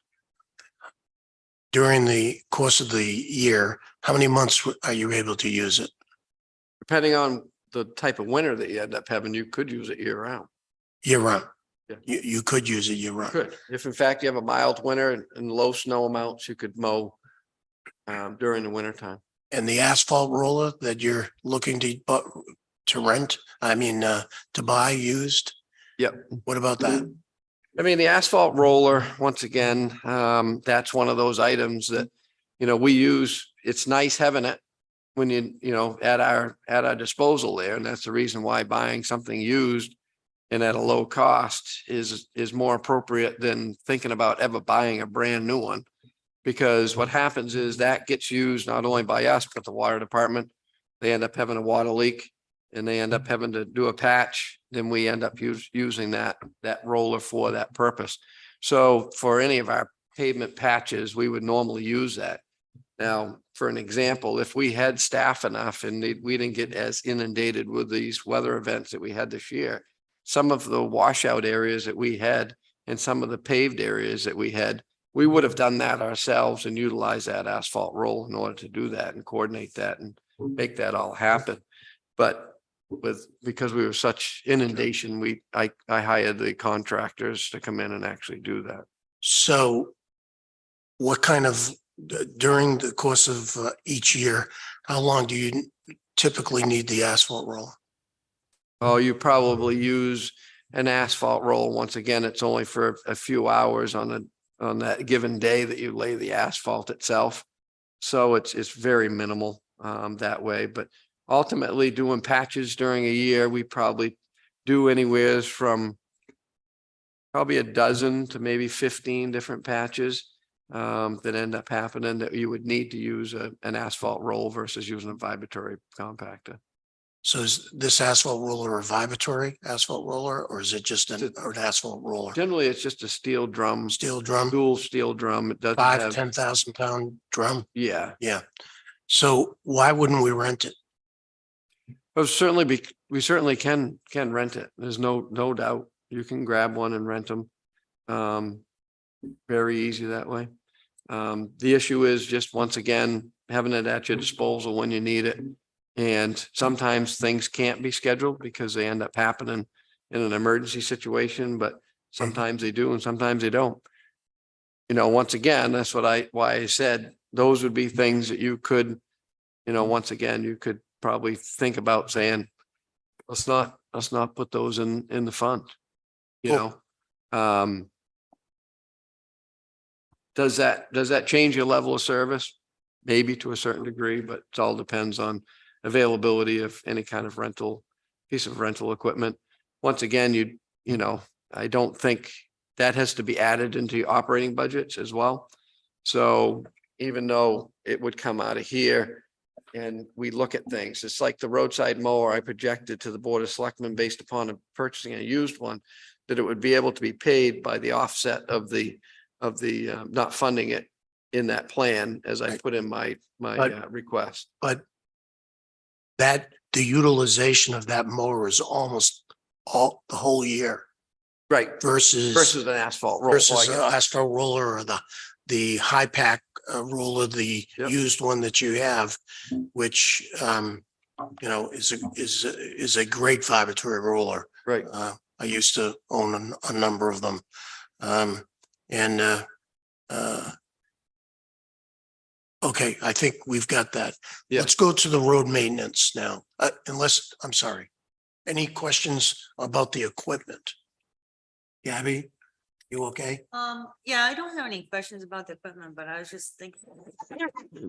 during the course of the year, how many months are you able to use it? Depending on the type of winter that you end up having, you could use it year round. Year round? Yeah. You could use it year round. Could, if in fact you have a mild winter and low snow amounts, you could mow during the winter time. And the asphalt roller that you're looking to rent, to buy used? Yep. What about that? I mean, the asphalt roller, once again, that's one of those items that, we use. It's nice having it when at our disposal there. And that's the reason why buying something used and at a low cost is more appropriate than thinking about ever buying a brand new one. Because what happens is that gets used not only by us, but the water department. They end up having a water leak and they end up having to do a patch. Then we end up using that roller for that purpose. So for any of our pavement patches, we would normally use that. Now, for an example, if we had staff enough and we didn't get as inundated with these weather events that we had this year, some of the washout areas that we had and some of the paved areas that we had, we would have done that ourselves and utilized that asphalt roll in order to do that and coordinate that and make that all happen. But because we were such inundation, I hired the contractors to come in and actually do that. So what kind of, during the course of each year, how long do you typically need the asphalt roll? Oh, you probably use an asphalt roll. Once again, it's only for a few hours on that given day that you lay the asphalt itself. So it's very minimal that way, but ultimately doing patches during a year, we probably do anywhere from probably a dozen to maybe 15 different patches that end up happening that you would need to use an asphalt roll versus using a vibratory compactor. So is this asphalt roller a vibratory asphalt roller, or is it just an asphalt roller? Generally, it's just a steel drum, Steel drum, dual steel drum. It doesn't 10,000 pound drum? Yeah. Yeah. So why wouldn't we rent it? But we certainly can rent it. There's no doubt. You can grab one and rent them. Very easy that way. The issue is just, once again, having it at your disposal when you need it. And sometimes things can't be scheduled because they end up happening in an emergency situation, but sometimes they do and sometimes they don't. Once again, that's why I said those would be things that you could, once again, you could probably think about saying, let's not put those in the fund. Does that change your level of service? Maybe to a certain degree, but it all depends on availability of any kind of piece of rental equipment. Once again, I don't think that has to be added into your operating budgets as well. So even though it would come out of here and we look at things, it's like the roadside mower I projected to the Board of Selectmen based upon purchasing a used one, that it would be able to be paid by the offset of the not funding it in that plan as I put in my request. But the utilization of that mower is almost the whole year. Right. Versus an asphalt roll. versus an asphalt roller or the high pack roller, the Yep. used one that you have, which is a great vibratory roller. Right. I used to own a number of them. Okay, I think we've got that. Yeah. Let's go to the road maintenance now. I'm sorry. Any questions about the equipment? Gabby, you okay? Yeah, I don't have any questions about the equipment, but I was just thinking.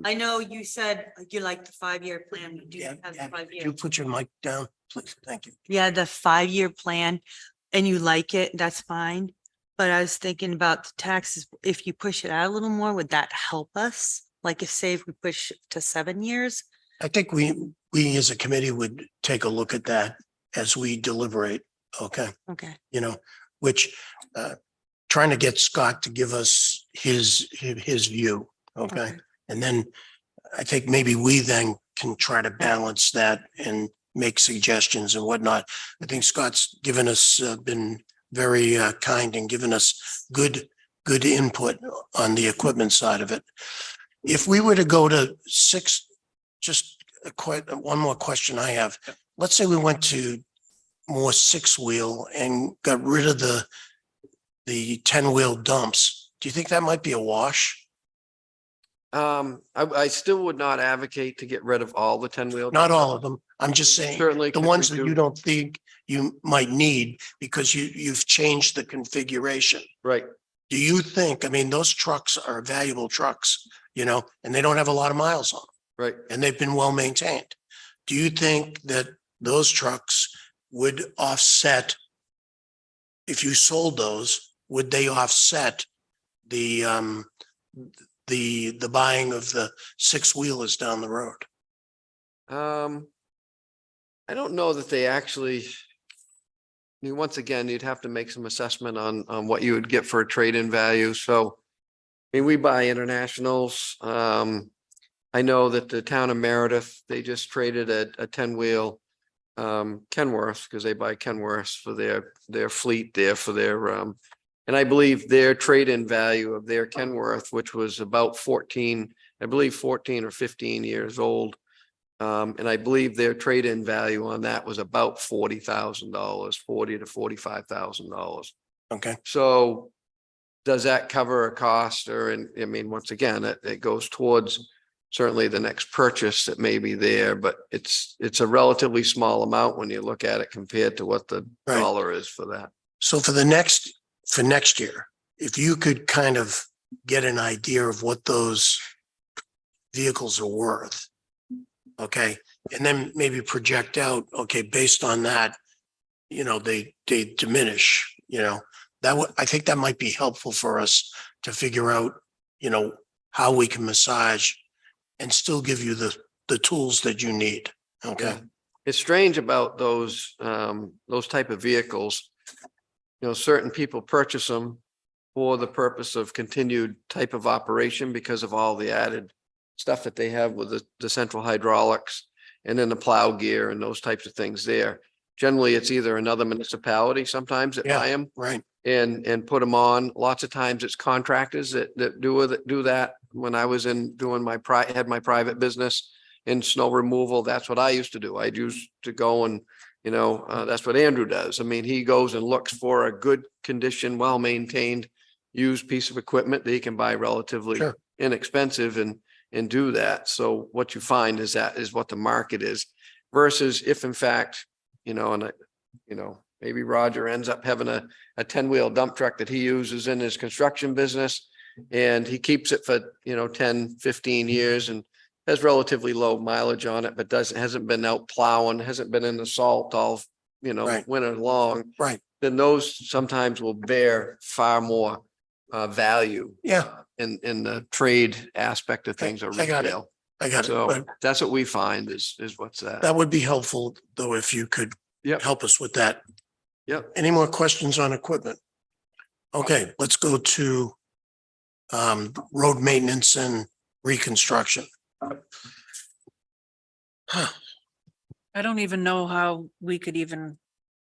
I know you said you like the 5-year plan. We do Yeah, have the Gabby, 5 could you year. put your mic down, please? Thank you. Yeah, the 5-year plan. and you like it, that's fine. But I was thinking about the taxes, if you push it out a little more, would that help us? Like if we push to 7 years? I think we as a committee would take a look at that as we deliberate, okay? Okay. You know, which, trying to get Scott to give us his view, okay? And then I think maybe we then can try to balance that and make suggestions and whatnot. I think Scott's given us, been very kind and given us good input on the equipment side of it. If we were to go to 6, just one more question I have. Let's say we went to more 6-wheel and got rid of the 10-wheel dumps. Do you think that might be a wash? I still would not advocate to get rid of all the 10-wheel. Not all of them. I'm just saying Certainly. the could ones that you reduce- don't think you might need because you've changed the configuration. Right. Do you think, I mean, those trucks are valuable trucks, you know, and they don't have a lot of miles on them Right. and they've been well maintained. Do you think that those trucks would offset, if you sold those, would they offset the buying of the 6-wheelers down the road? I don't know that they actually. I mean, once again, you'd have to make some assessment on what you would get for a trade-in value. So, I mean, we buy internationals. I know that the town of Meredith, they just traded a 10-wheel Kenworth, because they buy Kenworths for their fleet there for their and I believe their trade-in value of their Kenworth, which was about 14 or 15 years old. And I believe their trade-in value on that was about $40,000, $40,000 to $45,000. Okay, So does that cover a cost? Or, and I mean, once again, it goes towards certainly the next purchase that may be there, but it's a relatively small amount when you look at it compared to what the Right. dollar is for that. so for next year, if you could kind of get an idea of what those vehicles are worth, okay, and then maybe project out, okay, based on that, you know, they diminish, you know, I think that might be helpful for us to figure out, you know, how we can massage and still give you the tools that you need, okay? Yeah. It's strange about those type of vehicles. You know, certain people purchase them for the purpose of continued type of operation because of all the added stuff that they have with the central hydraulics and then the plow gear and those types of things there. Generally, it's either another municipality sometimes that Yeah. buy them Right, and put them on. Lots of times it's contractors that do that. When I was doing had my private business in snow removal, that's what I used to do. I used to go and, you know, that's what Andrew does. I mean, he goes and looks for a good condition, well-maintained, used piece of equipment that he can buy relatively Sure. inexpensive and do that. So what you find is that is what the market is versus if in fact, you know, and you know, maybe Roger ends up having a 10-wheel dump truck that he uses in his construction business and he keeps it for, you know, 10, 15 years and has relatively low mileage on it, but hasn't been out plowing, hasn't been in the salt all, you know, Right. winter long. right, Then those sometimes will bear far more value. Yeah. In the trade aspect of things or I got it. retail. I got it. So But that's what we find is what's that. that would be helpful, though, if you could Yep. help us with that. Yep. Any more questions on equipment? Okay, let's go to road maintenance and reconstruction. I don't even know how we could even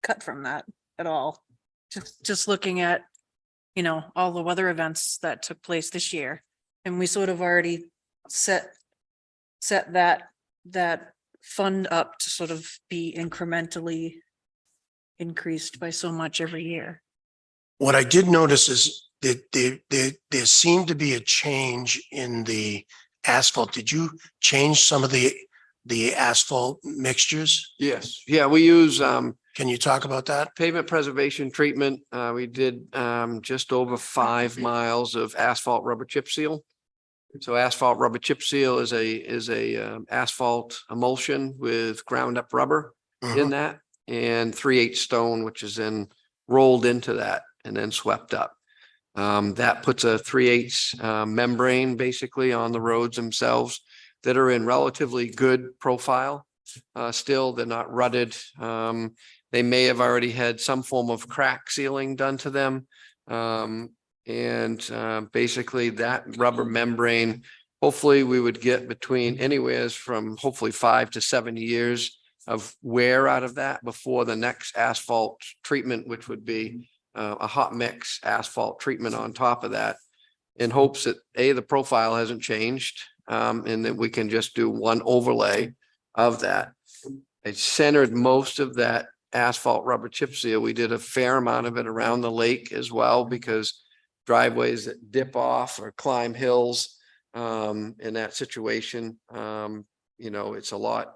cut from that at all. Just looking at, you know, all the weather events that took place this year. And we sort of already set that fund up to sort of be incrementally increased by so much every year. What I did notice is that there seemed to be a change in the asphalt. Did you change some of the asphalt mixtures? Yes. Yeah, we use Can you talk about that? pavement preservation treatment. We did just over 5 miles of asphalt rubber chip seal. So asphalt rubber chip seal is a asphalt emulsion with ground up rubber in Mhm. that and 3/8 stone, which is in rolled into that and then swept up. That puts a 3/8 membrane basically on the roads themselves that are in relatively good profile. Still, they're not rutted. They may have already had some form of crack sealing done to them. Basically that rubber membrane, hopefully we would get between anywheres from hopefully 5 to 7 years of wear out of that before the next asphalt treatment, which would be a hot mix asphalt treatment on top of that, in hopes that the profile hasn't changed, and that we can just do one overlay of that. I centered most of that asphalt rubber chip seal. We did a fair amount of it around the lake as well, because driveways that dip off or climb hills, in that situation, it's a lot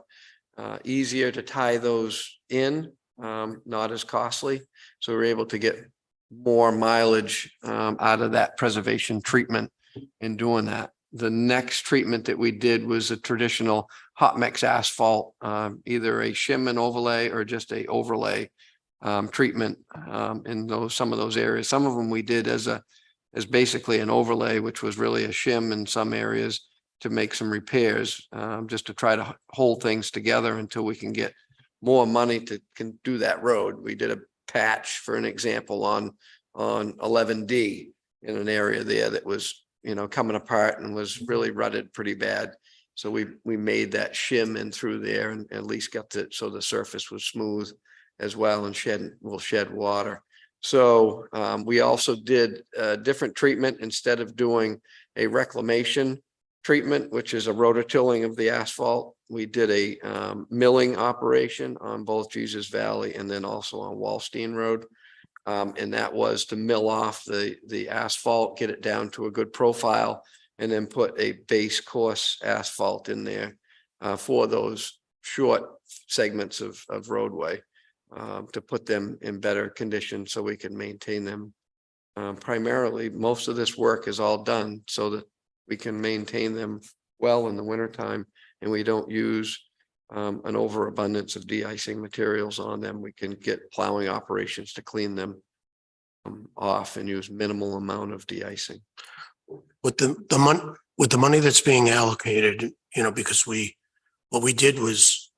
easier to tie those in, not as costly. So we're able to get more mileage out of that preservation treatment in doing that. The next treatment that we did was a traditional hot mix asphalt, either a shim and overlay or just a overlay treatment in some of those areas. Some of them we did as basically an overlay, which was really a shim in some areas to make some repairs, just to try to hold things together until we can get more money can do that road. We did a patch, for an example, on 11D in an area there that was, coming apart and was really rutted pretty bad. So we made that shim in through there and at least got so the surface was smooth as well and will shed water. So we also did a different treatment. Instead of doing a reclamation treatment, which is a rototilling of the asphalt, we did a milling operation on both Jesus Valley and then also on Wallstein Road. And that was to mill off the asphalt, get it down to a good profile, and then put a base course asphalt in there for those short segments of roadway, to put them in better condition so we can maintain them. Primarily, most of this work is all done so that we can maintain them well in the wintertime, and we don't use an overabundance of de-icing materials on them. We can get plowing operations to clean them off and use minimal amount of de-icing. With the money that's being allocated, because what we did was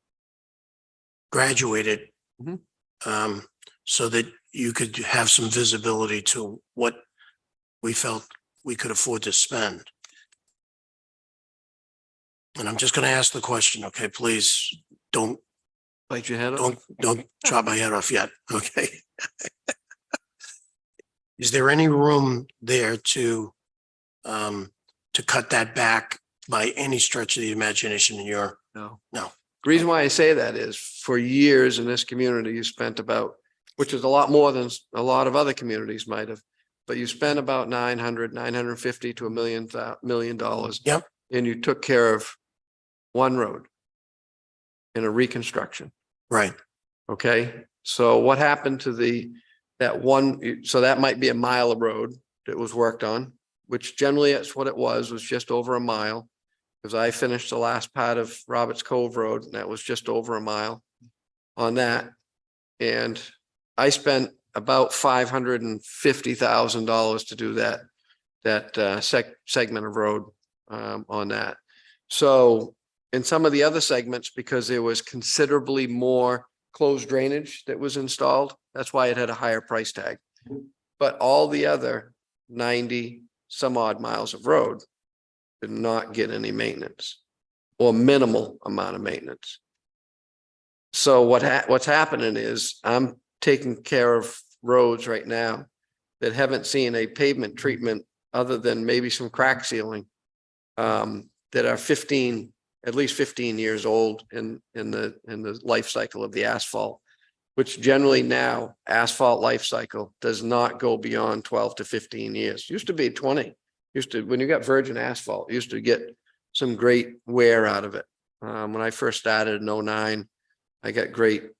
graduate it, so that you could have some visibility to what we felt we could afford to spend. And I'm just going to ask the question, okay? Please don't Bite your head off. don't chop my head off yet, okay? Is there any room there to cut that back by any stretch of the imagination in your? No. No. The reason why I say that is for years in this community, you spent about, which is a lot more than a lot of other communities might have, but you spent about 950 to $1 million. Yep. And you took care of one road in a reconstruction. Right. Okay. So what happened to that one? So that might be a mile of road that was worked on, which generally that's what it was just over a mile. Because I finished the last part of Roberts Cove Road and that was just over a mile on that. And I spent about $550,000 to do that segment of road on that. So in some of the other segments, because there was considerably more closed drainage that was installed, that's why it had a higher price tag. But all the other 90 some odd miles of road did not get any maintenance or minimal amount of maintenance. So what's happening is I'm taking care of roads right now that haven't seen a pavement treatment other than maybe some crack sealing, that are at least 15 years old in the life cycle of the asphalt, which generally now asphalt life cycle does not go beyond 12 to 15 years. Used to be 20. When you got virgin asphalt, used to get some great wear out of it. When I first started in 2009, I got great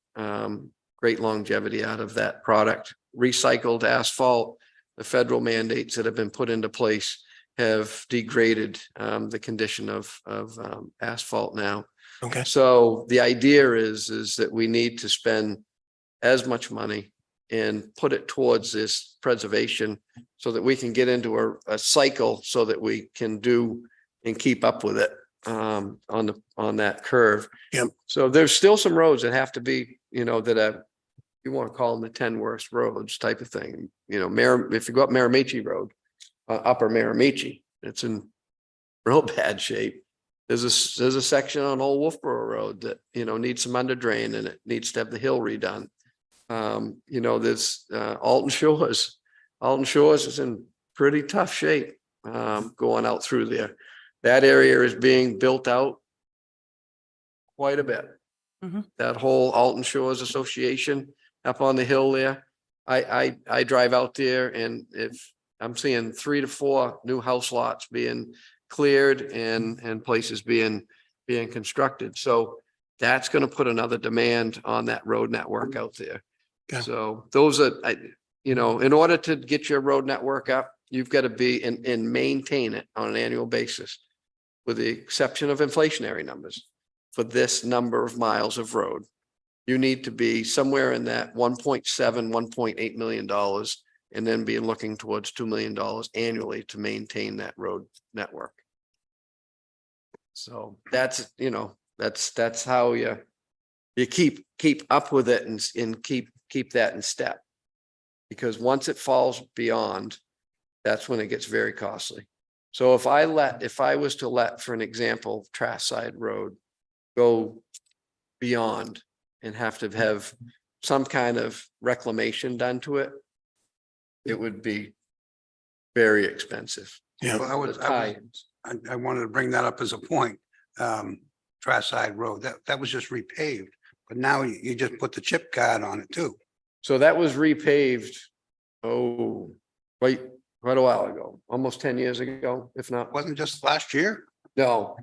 longevity out of that product. Recycled asphalt, the federal mandates that have been put into place have degraded the condition of asphalt now. Okay. So the idea is that we need to spend as much money and put it towards this preservation so that we can get into a cycle so that we can do and keep up with it on that curve. Yep. So there's still some roads that have to be, that are, you want to call them the 10 worst roads type of thing. If you go up Miramichi Road, Upper Miramichi, it's in real bad shape. There's a section on Old Wolfboro Road that, needs some under drain and it needs to have the hill redone. There's Alton Shores. Alton Shores is in pretty tough shape going out through there. That area is being built out quite a bit. Mhm. That whole Alton Shores Association up on the hill there. I drive out there and if I'm seeing 3 to 4 new house lots being cleared and places being constructed. So that's going to put another demand on that road network out there. Okay. So those are, in order to get your road network up, you've got to be and maintain it on an annual basis, with the exception of inflationary numbers. For this number of miles of road, you need to be somewhere in that 1.7, $1.8 million, and then be looking towards $2 million annually to maintain that road network. So that's how you keep up with it and keep that in step. Because once it falls beyond, that's when it gets very costly. So if I was to let, for an example, Trass Side Road go beyond and have to have some kind of reclamation done to it, it would be very expensive. Yeah. Well, I wanted to bring that up as a point. Trass Side Road, that was just repaved, but now you just put the chip guard on it too. So that was repaved, quite a while ago, almost 10 years ago, if not. Wasn't just last year? No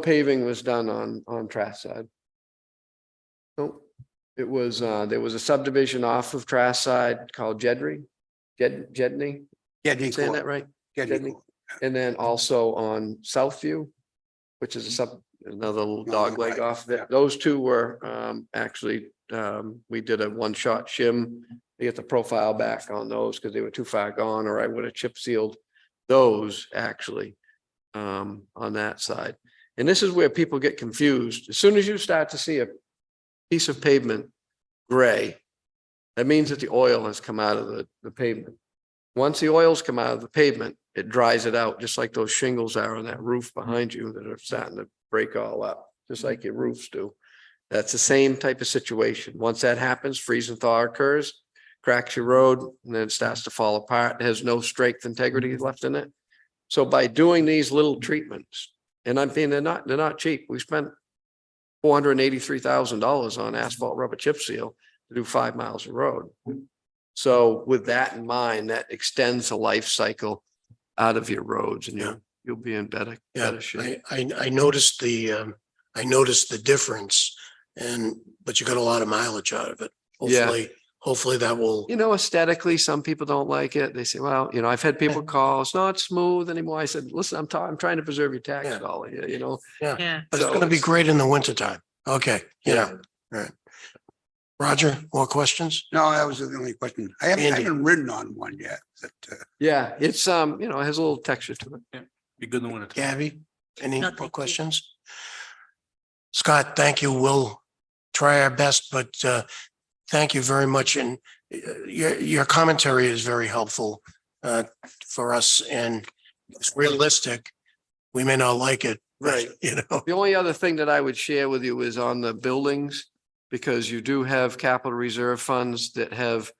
paving was done on Trass Side. Nope. It was, there was a subdivision off of Trass Side called Jedney. Yeah, Saying that right? Jedney. And then also on Southview, which is another little dog leg off of it. Those two were actually, we did a one-shot shim to get the profile back on those because they were too far gone, or I would have chip sealed those actually on that side. And this is where people get confused. As soon as you start to see a piece of pavement gray, that means that the oil has come out of the pavement. Once the oils come out of the pavement, it dries it out, just like those shingles are on that roof behind you that are starting to break all up, just like your roofs do. That's the same type of situation. Once that happens, freeze and thaw occurs, cracks your road, and then it starts to fall apart. It has no strength integrity left in it. So by doing these little treatments, and I'm thinking they're not cheap. We spent $483,000 on asphalt rubber chip seal to do 5 miles of road. So with that in mind, that extends the life cycle out of your roads, and you'll be in better shape. I noticed the difference, but you got a lot of mileage out of it. Hopefully that will. Aesthetically, some people don't like it. They say, well, I've had people call, it's not smooth anymore. I said, listen, I'm trying to preserve your tax dollar here, Yeah. But it's going to be great in the wintertime. Okay. Yeah. Right. Roger, more questions? No, that was the only question. I haven't ridden on one yet. Yeah, it's, it has a little texture to it. Be good in the winter. Gabby, any No, more thank you. questions? Scott, thank you. We'll try our best, but thank you very much. And your commentary is very helpful for us, and it's realistic. We may not like it, Right. The only other thing that I would share with you is on the buildings, because you do have capital reserve funds that have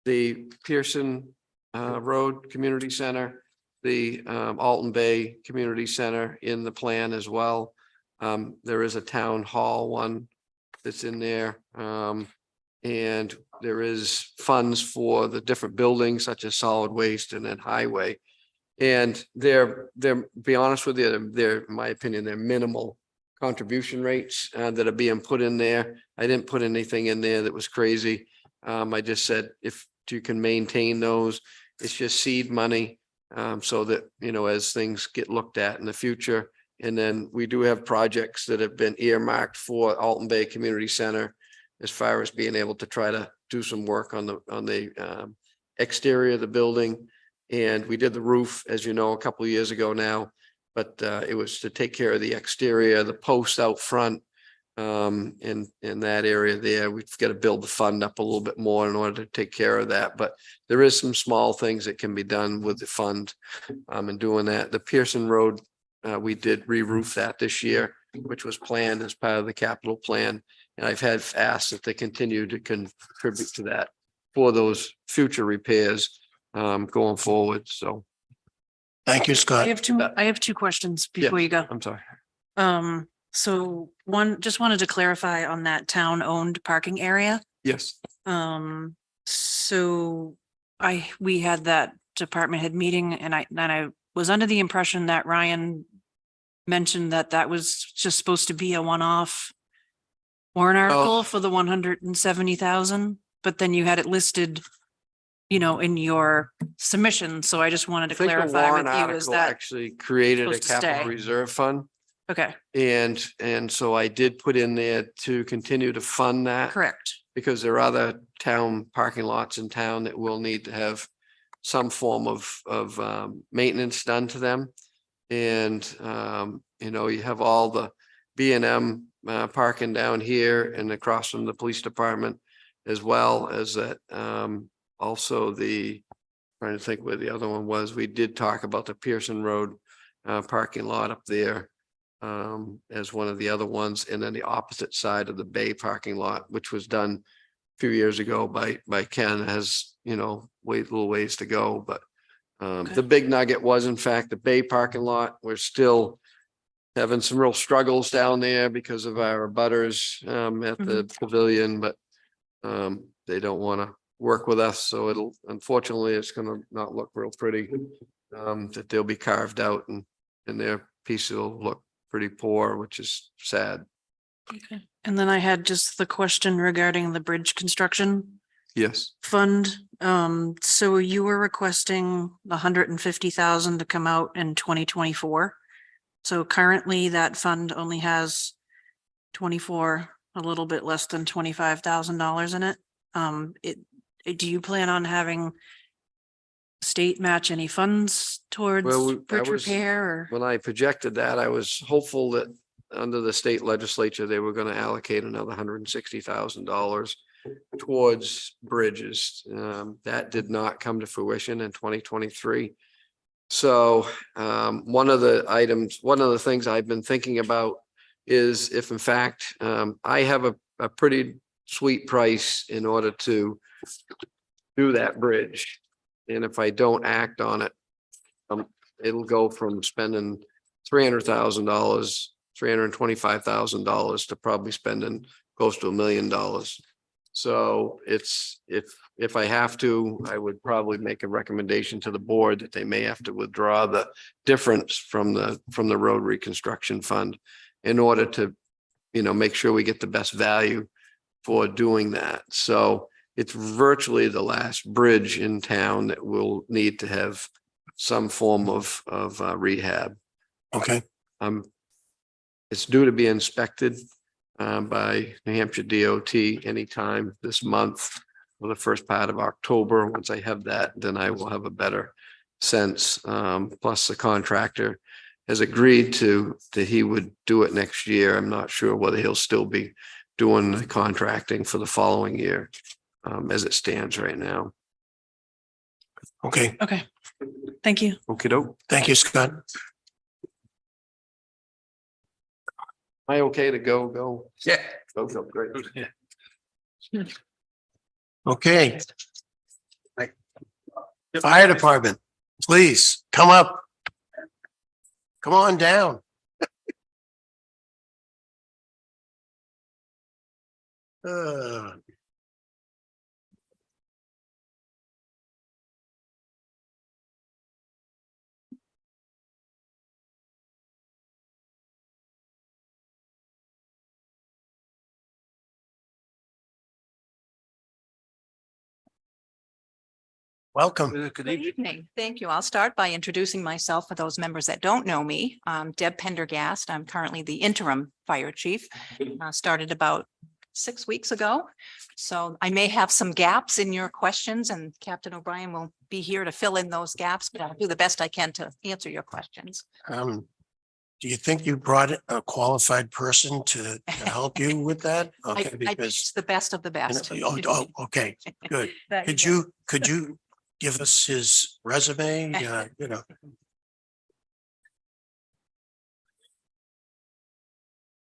the Pearson Road Community Center, the Alton Bay Community Center in the plan as well. There is a town hall one that's in there. And there is funds for the different buildings such as solid waste and then highway. And they're be honest with you, they're, in my opinion, they're minimal contribution rates that are being put in there. I didn't put anything in there that was crazy. I just said, if you can maintain those, it's just seed money. So that, as things get looked at in the future. And then we do have projects that have been earmarked for Alton Bay Community Center, as far as being able to try to do some work on the exterior of the building. And we did the roof, as you know, a couple of years ago now, but it was to take care of the exterior, the posts out front. In that area there, we've got to build the fund up a little bit more in order to take care of that. But there is some small things that can be done with the fund in doing that. The Pearson Road, we did re-roof that this year, which was planned as part of the capital plan. And I've had asked that they continue to contribute to that for those future repairs going forward. So, Thank you, I Scott. have two questions before Yes. you go. I'm sorry. So one, just wanted to clarify on that town-owned parking area. Yes. So we had that department head meeting and I was under the impression that Ryan mentioned that that was just supposed to be a one-off warrant article for the 170,000, but then you had it listed, you know, in your submission. So I just wanted to I think the clarify warrant with you, is article that, actually created a supposed to capital stay? reserve fund. okay, And so I did put in there to continue to fund that. correct. Because there are other town parking lots in town that will need to have some form of maintenance done to them. And you know, you have all the B&M parking down here and across from the police department, as well as that also trying to think where the other one was. We did talk about the Pearson Road parking lot up there as one of the other ones, and then the opposite side of the Bay parking lot, which was done a few years ago by Ken, has, you know, little ways to go, but the big nugget was in fact the Bay parking lot. We're still having some real struggles down there because of our abutters at the pavilion, but they don't want to work with us, so unfortunately it's gonna not look real pretty. That they'll be carved out and their piece will look pretty poor, which is sad. Okay. And then I had just the question regarding the bridge construction Yes. fund. So you were requesting 150,000 to come out in 2024. So currently that fund only has a little bit less than $25,000 in it. Do you plan on having state match any funds towards Well, bridge repair or? When I projected that, I was hopeful that under the state legislature, they were going to allocate another $160,000 towards bridges. That did not come to fruition in 2023. So one of the things I've been thinking about is if in fact I have a pretty sweet price in order to do that bridge. And if I don't act on it, it'll go from spending $300,000, $325,000 to probably spending close to $1 million. So if I have to, I would probably make a recommendation to the board that they may have to withdraw the difference from the road reconstruction fund in order to, you know, make sure we get the best value for doing that. So it's virtually the last bridge in town that will need to have some form of rehab. Okay, It's due to be inspected by New Hampshire DOT anytime this month or the first part of October. Once I have that, then I will have a better sense. Plus the contractor has agreed that he would do it next year. I'm not sure whether he'll still be doing the contracting for the following year as it stands right now. okay. Okay, thank you. Okey doke. Thank you, Scott. Am I okay to go? Yeah. Go, great. Okay. Fire department, please come up. Come on down. Welcome. Good evening. Thank you. I'll start by introducing myself for those members that don't know me. I'm Deb Pendergast. I'm currently the interim fire chief. Started about 6 weeks ago. So I may have some gaps in your questions, and Captain O'Brien will be here to fill in those gaps, but I'll do the best I can to answer your questions. Do you think you brought a qualified person to help you with that? Okay, I because. picked the best of the best. Okay, good. That Could you give us his resume?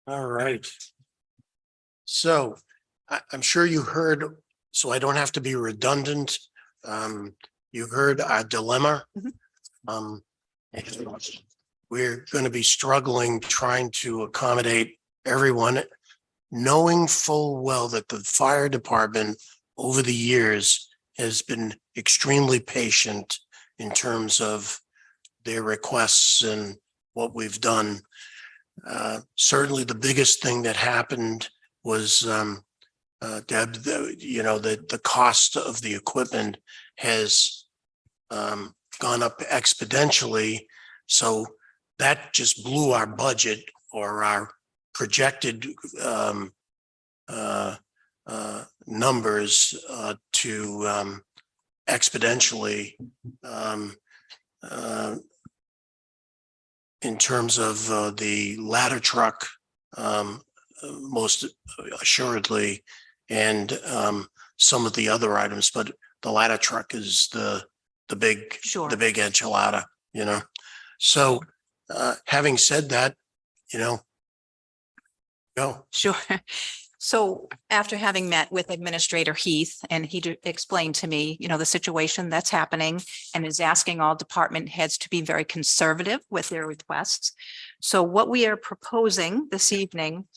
All right. So I'm sure you heard, so I don't have to be redundant. You heard our dilemma. Mhm. And we're going to be struggling trying to accommodate everyone, knowing full well that the fire department over the years has been extremely patient in terms of their requests and what we've done. Certainly the biggest thing that happened was Deb, the cost of the equipment has gone up exponentially. So that just blew our budget or our projected numbers to exponentially in terms of the ladder truck, most assuredly, and some of the other items, but the ladder truck is the big, Sure. the big enchilada, So having said that, go. Sure. So after having met with Administrator Heath, and he explained to me, the situation that's happening, and is asking all department heads to be very conservative with their requests. So what we are proposing this evening,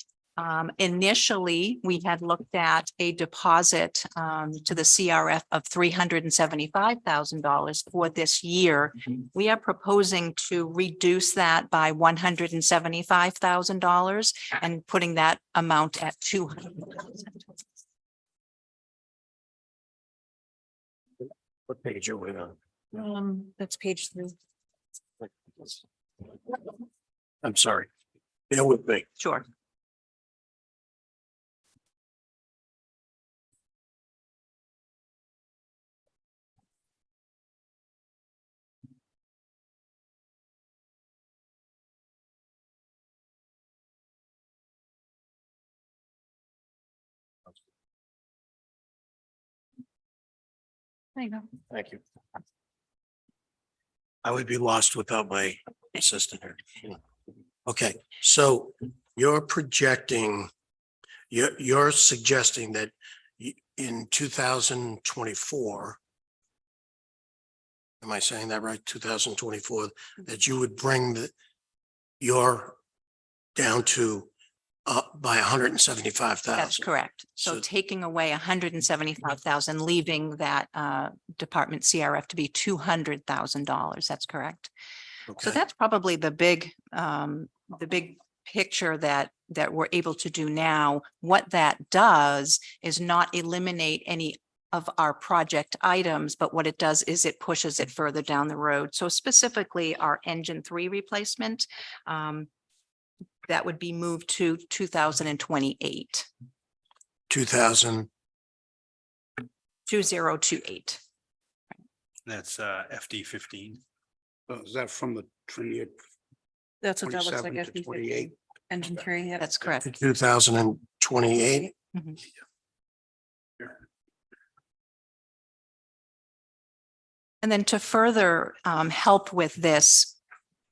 initially, we had looked at a deposit to the CRF of $375,000 for this year. We are proposing to reduce that by $175,000 and putting that amount at $200,000. What page are we on? That's page 3. I'm sorry. Bear with me. Sure. There you go. Thank you. I would be lost without my assistant here. Okay, so you're projecting, you're suggesting that in 2024, am I saying that right? 2024, that you would bring your down to by 175,000. That's correct. So So- taking away 175,000, leaving that department CRF to be $200,000. That's correct. So Okay, that's probably the big picture that we're able to do now. What that does is not eliminate any of our project items, but what it does is it pushes it further down the road. So specifically our engine 3 replacement, that would be moved to 2028. 2028. That's FD 15. Is that from the 28, That's what that looks like. 27 to FD 28? Engine 3. Yeah. That's correct. 2028. And then to further help with this,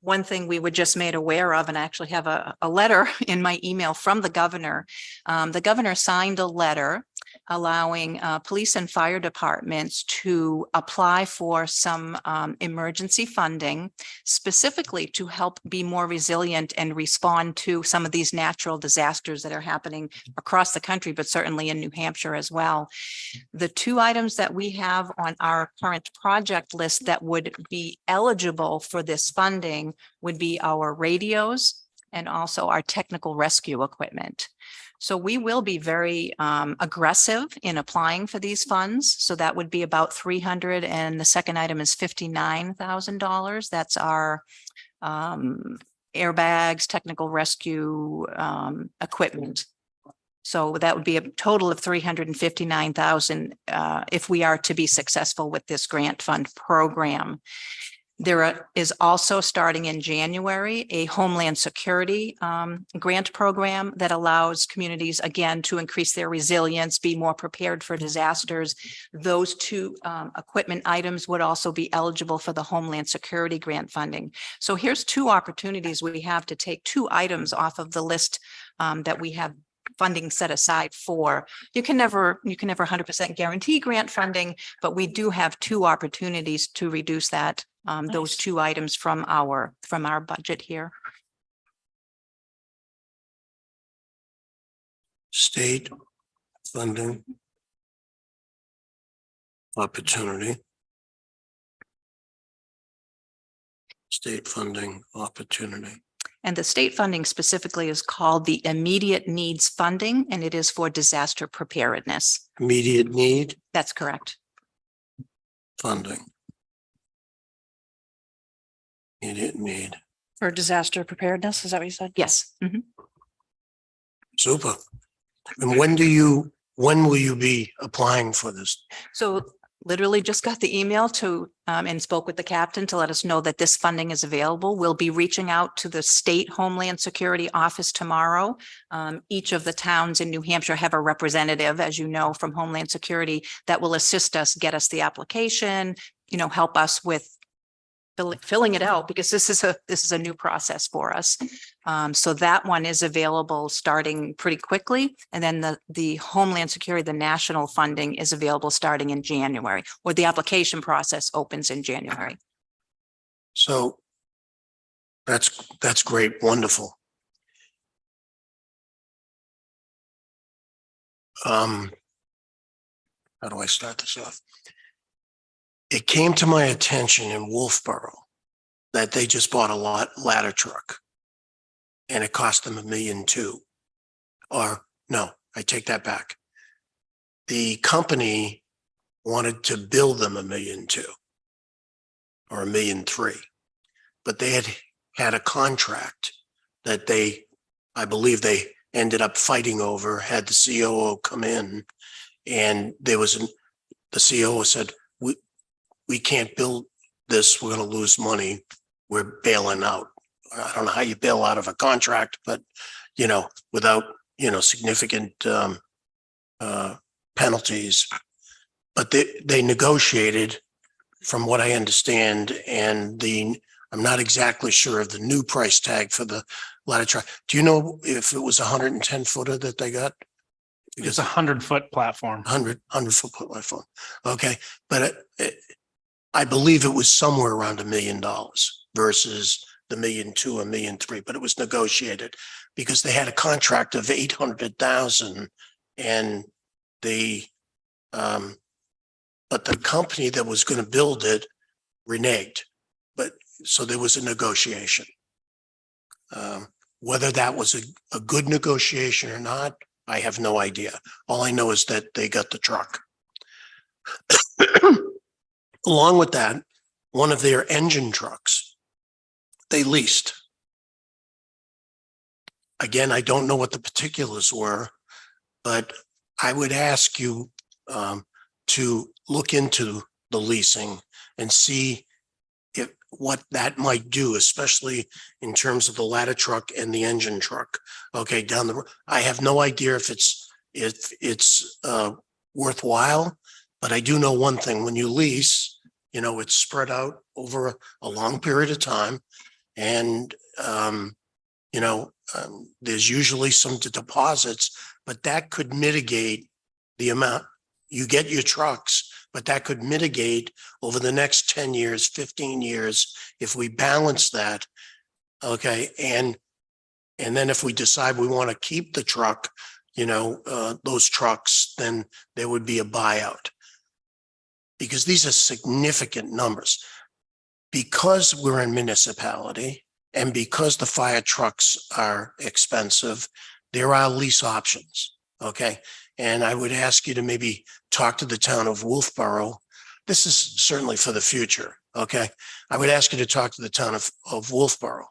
one thing we were just made aware of, and I actually have a letter in my email from the governor. The governor signed a letter allowing police and fire departments to apply for some emergency funding, specifically to help be more resilient and respond to some of these natural disasters that are happening across the country, but certainly in New Hampshire as well. The 2 items that we have on our current project list that would be eligible for this funding would be our radios and also our technical rescue equipment. So we will be very aggressive in applying for these funds. So that would be about 300, and the second item is $59,000. That's our airbags, technical rescue equipment. So that would be a total of 359,000 if we are to be successful with this grant fund program. There is also, starting in January, a Homeland Security grant program that allows communities, again, to increase their resilience, be more prepared for disasters. Those two equipment items would also be eligible for the Homeland Security grant funding. So here's two opportunities we have to take two items off of the list that we have funding set aside for. You can never 100% guarantee grant funding, but we do have two opportunities to reduce that, those two items from our budget here. State funding opportunity. State funding opportunity. And the state funding specifically is called the Immediate Needs Funding, and it is for disaster preparedness. Immediate need That's correct. funding. Immediate need. For disaster preparedness, is that what you said? Yes. Mhm. Super. And when will you be applying for this? So literally just got the email to and spoke with the captain to let us know that this funding is available. We'll be reaching out to the state Homeland Security office tomorrow. Each of the towns in New Hampshire have a representative, as you know, from Homeland Security that will assist us, get us the application, help us with filling it out, because this is a new process for us. So that one is available starting pretty quickly. And then the Homeland Security, the national funding, is available starting in January, or the application process opens in January. So that's great. Wonderful. How do I start this off? It came to my attention in Wolfboro that they just bought a ladder truck and it cost them $1.2 million. Or no, I take that back. The company wanted to build them $1.2 million or $1.3 million, but they had a contract that I believe they ended up fighting over, had the COO come in, and the COO said, we can't build this. We're going to lose money. We're bailing out. I don't know how you bail out of a contract, but, without, significant penalties. But they negotiated, from what I understand, and I'm not exactly sure of the new price tag for the ladder truck. Do you know if it was 110 footer that they got? It's 100-foot platform. 100 foot platform. Okay. But I believe it was somewhere around $1 million versus the $1.2 million, $1.3 million, but it was negotiated because they had a contract of 800,000 and but the company that was going to build it reneged. So there was a negotiation. Whether that was a good negotiation or not, I have no idea. All I know is that they got the truck. Along with that, one of their engine trucks, they leased. Again, I don't know what the particulars were, but I would ask you to look into the leasing and see what that might do, especially in terms of the ladder truck and the engine truck. Okay, down the road. I have no idea if it's worthwhile, but I do know one thing: when you lease, it's spread out over a long period of time, and there's usually some deposits, but that could mitigate the amount you get your trucks. But that could mitigate over the next 10 years, 15 years, if we balance that. Okay. And then if we decide we want to keep the truck, those trucks, then there would be a buyout. Because these are significant numbers. Because we're a municipality and because the fire trucks are expensive, there are lease options. Okay. And I would ask you to maybe talk to the town of Wolfboro this is certainly for the future, okay? I would ask you to talk to the town of Wolfboro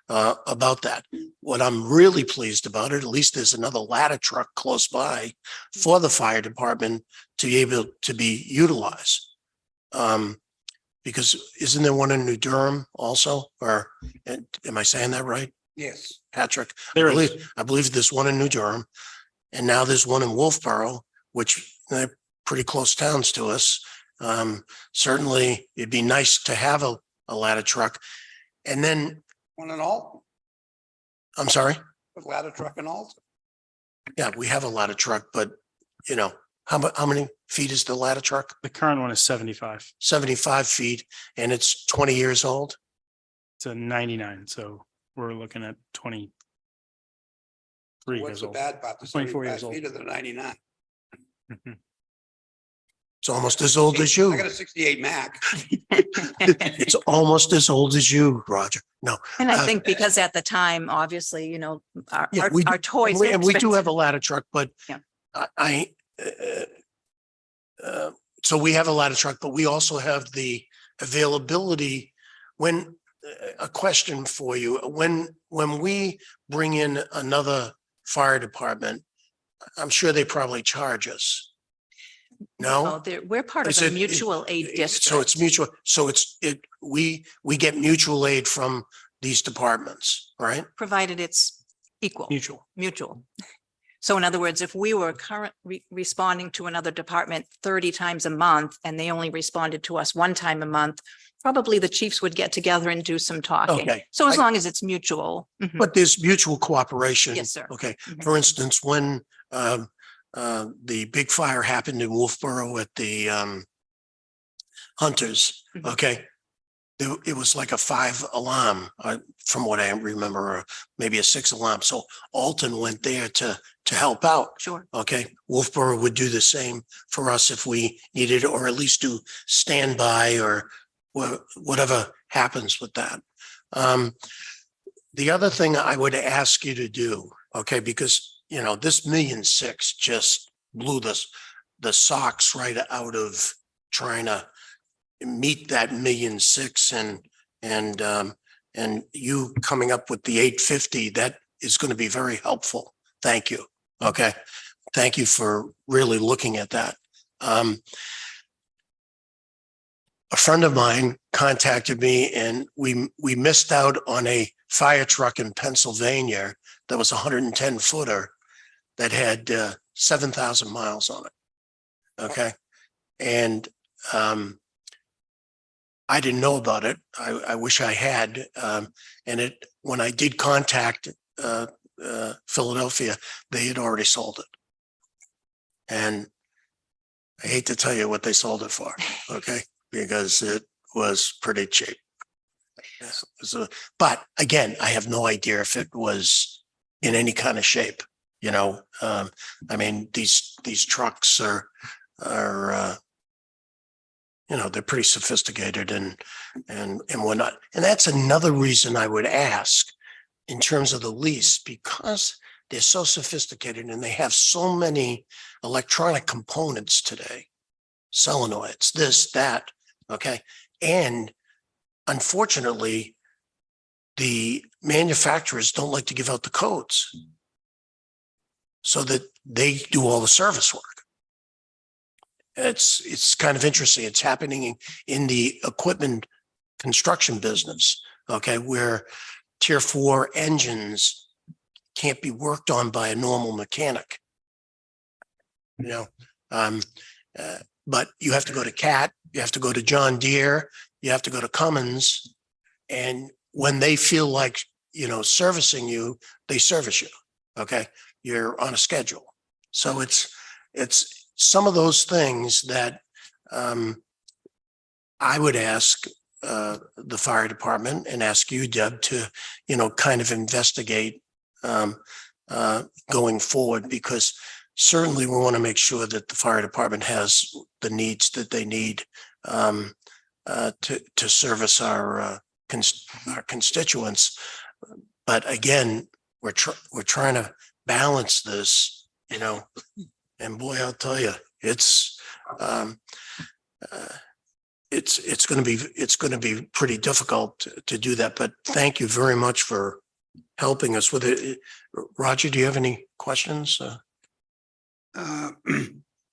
about that. What I'm really pleased about it, at least there's another ladder truck close by for the fire department to be able to be utilized. Because isn't there one in New Durham also, or am I saying that right, Yes. Patrick? There is. I believe there's one in New Durham, and now there's one in Wolfboro, which they're pretty close towns to us. Certainly, it'd be nice to have a ladder truck. And then, One in Alton, I'm sorry, a ladder truck in Alton. yeah, we have a ladder truck, but you know, how many feet is the ladder truck? The current one is 75 75 feet, and it's 20 years old. to 99. So we're looking at 23 What's years the old. bad part? The 24 years 75 feet of the 99. Mhm. It's almost as old as you. I got a 68 Mac. It's almost as old as you, Roger. No. And I Uh, think because at the time, obviously, our, Yeah, our, we do- our toys. And we do have a expensive. ladder truck, but Yeah. So we have a ladder truck, but we also have the availability when, a question for you, when we bring in another fire department, I'm sure they probably charge us. No? We're part of Is a it- mutual aid district. So it's mutual, so we get mutual aid from these departments, right? Provided it's equal, Mutual. mutual. So in other words, if we were responding to another department 30 times a month and they only responded to us one time a month, probably the chiefs would get together and do some talking. Okay. So as I- long as it's mutual. Mhm. But there's mutual cooperation. Yes, sir. Okay, Mhm. for instance, when the big fire happened in Wolfboro at the Hunters, Mhm. okay. It was like a 5 alarm, from what I remember, or maybe a 6 alarm. So Alton went there to help out. Sure. Okay, Wolfboro would do the same for us if we needed, or at least do standby or whatever happens with that. The other thing I would ask you to do, okay, because you know, this 1,600,000 just blew the socks right out of trying to meet that 1,600,000 and you coming up with the 850, that is going to be very helpful. Thank you. Okay. Thank you for really looking at that. A friend of mine contacted me and we missed out on a fire truck in Pennsylvania that was a 110 footer that had 7,000 miles on it. Okay. And I didn't know about it. I wish I had. And when I did contact Philadelphia, they had already sold it. And I hate to tell you what they sold it for, okay? Because it was pretty cheap. But again, I have no idea if it was in any kind of shape, you know? I mean, these trucks are you know, they're pretty sophisticated and whatnot. And that's another reason I would ask in terms of the lease, because they're so sophisticated and they have so many electronic components today, solenoids, this, that, okay? And unfortunately, the manufacturers don't like to give out the codes so that they do all the service work. It's kind of interesting. It's happening in the equipment construction business, okay, where tier 4 engines can't be worked on by a normal mechanic. You know, but you have to go to CAT, you have to go to John Deere, you have to go to Cummins, and when they feel like, you know, servicing you, they service you. Okay, you're on a schedule. So it's some of those things that I would ask the fire department and ask you, Deb, to, you know, kind of investigate going forward, because certainly we want to make sure that the fire department has the needs that they need to service our constituents. But again, we're trying to balance this, you know, and boy, I'll tell you, it's it's going to be pretty difficult to do that, but thank you very much for helping us with it. Roger, do you have any questions?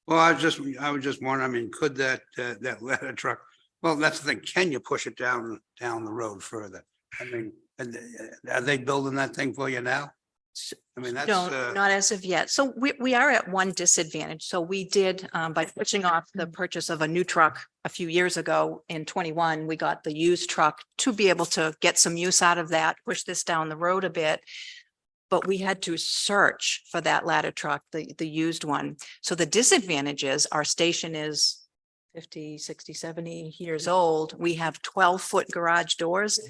Well, I was just wondering, I mean, could that ladder truck, well, that's the thing, can you push it down the road further? I mean, are they building that thing for you now? I mean, that's, No, not as of yet. So we are at one disadvantage. So we did, by pushing off the purchase of a new truck a few years ago in 21, we got the used truck to be able to get some use out of that, push this down the road a bit. But we had to search for that ladder truck, the used one. So the disadvantage is our station is 50, 60, 70 years old. We have 12-foot garage doors.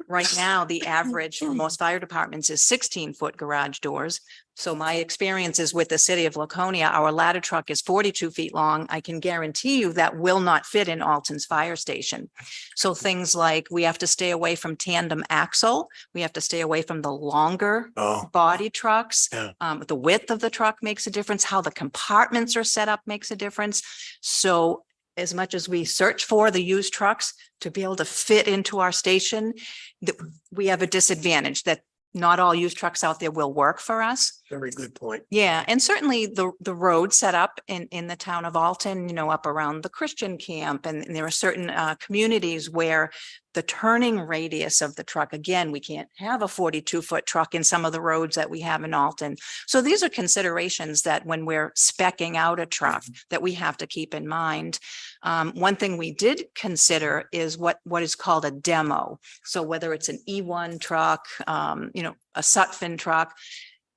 Right now, the average for most fire departments is 16-foot garage doors. So my experience is with the city of Laconia, our ladder truck is 42 feet long. I can guarantee you that will not fit in Alton's fire station. So things like we have to stay away from tandem axle. We have to stay away from the longer body trucks. Yeah. The width of the truck makes a difference. How the compartments are set up makes a difference. So as much as we search for the used trucks to be able to fit into our station, we have a disadvantage that not all used trucks out there will work for us. Very good point. Yeah, and certainly the road set up in the town of Alton, you know, up around the Christian camp, and there are certain communities where the turning radius of the truck, again, we can't have a 42-foot truck in some of the roads that we have in Alton. So these are considerations that when we're speccing out a truck that we have to keep in mind. One thing we did consider is what is called a demo. So whether it's an E1 truck, you know, a Sutphen truck,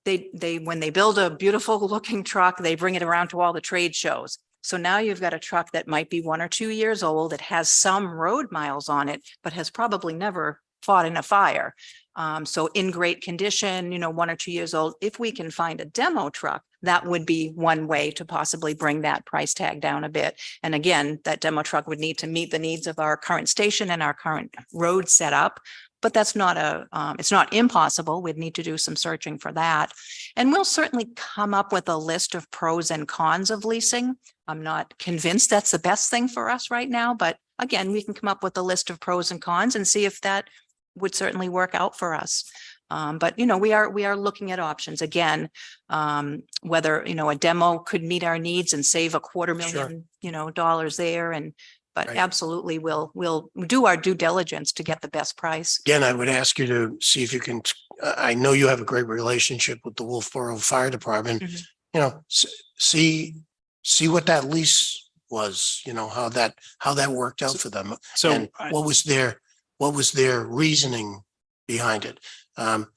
they when they build a beautiful looking truck, they bring it around to all the trade shows. So now you've got a truck that might be 1 or 2 years old. It has some road miles on it, but has probably never fought in a fire. So in great condition, you know, 1 or 2 years old. If we can find a demo truck, that would be one way to possibly bring that price tag down a bit. And again, that demo truck would need to meet the needs of our current station and our current road setup. But that's not it's not impossible. We'd need to do some searching for that. And we'll certainly come up with a list of pros and cons of leasing. I'm not convinced that's the best thing for us right now, but again, we can come up with a list of pros and cons and see if that would certainly work out for us. But, you know, we are looking at options again, whether, you know, a demo could meet our needs and save $250,000, you know, dollars there. But Right. absolutely, we'll do our due diligence to get the best price. Again, I would ask you to see if you can, I know you have a great relationship with the Wolfboro Fire Department. Mhm. You know, see what that lease was, you know, how that worked out for them. So And what was their reasoning behind it? But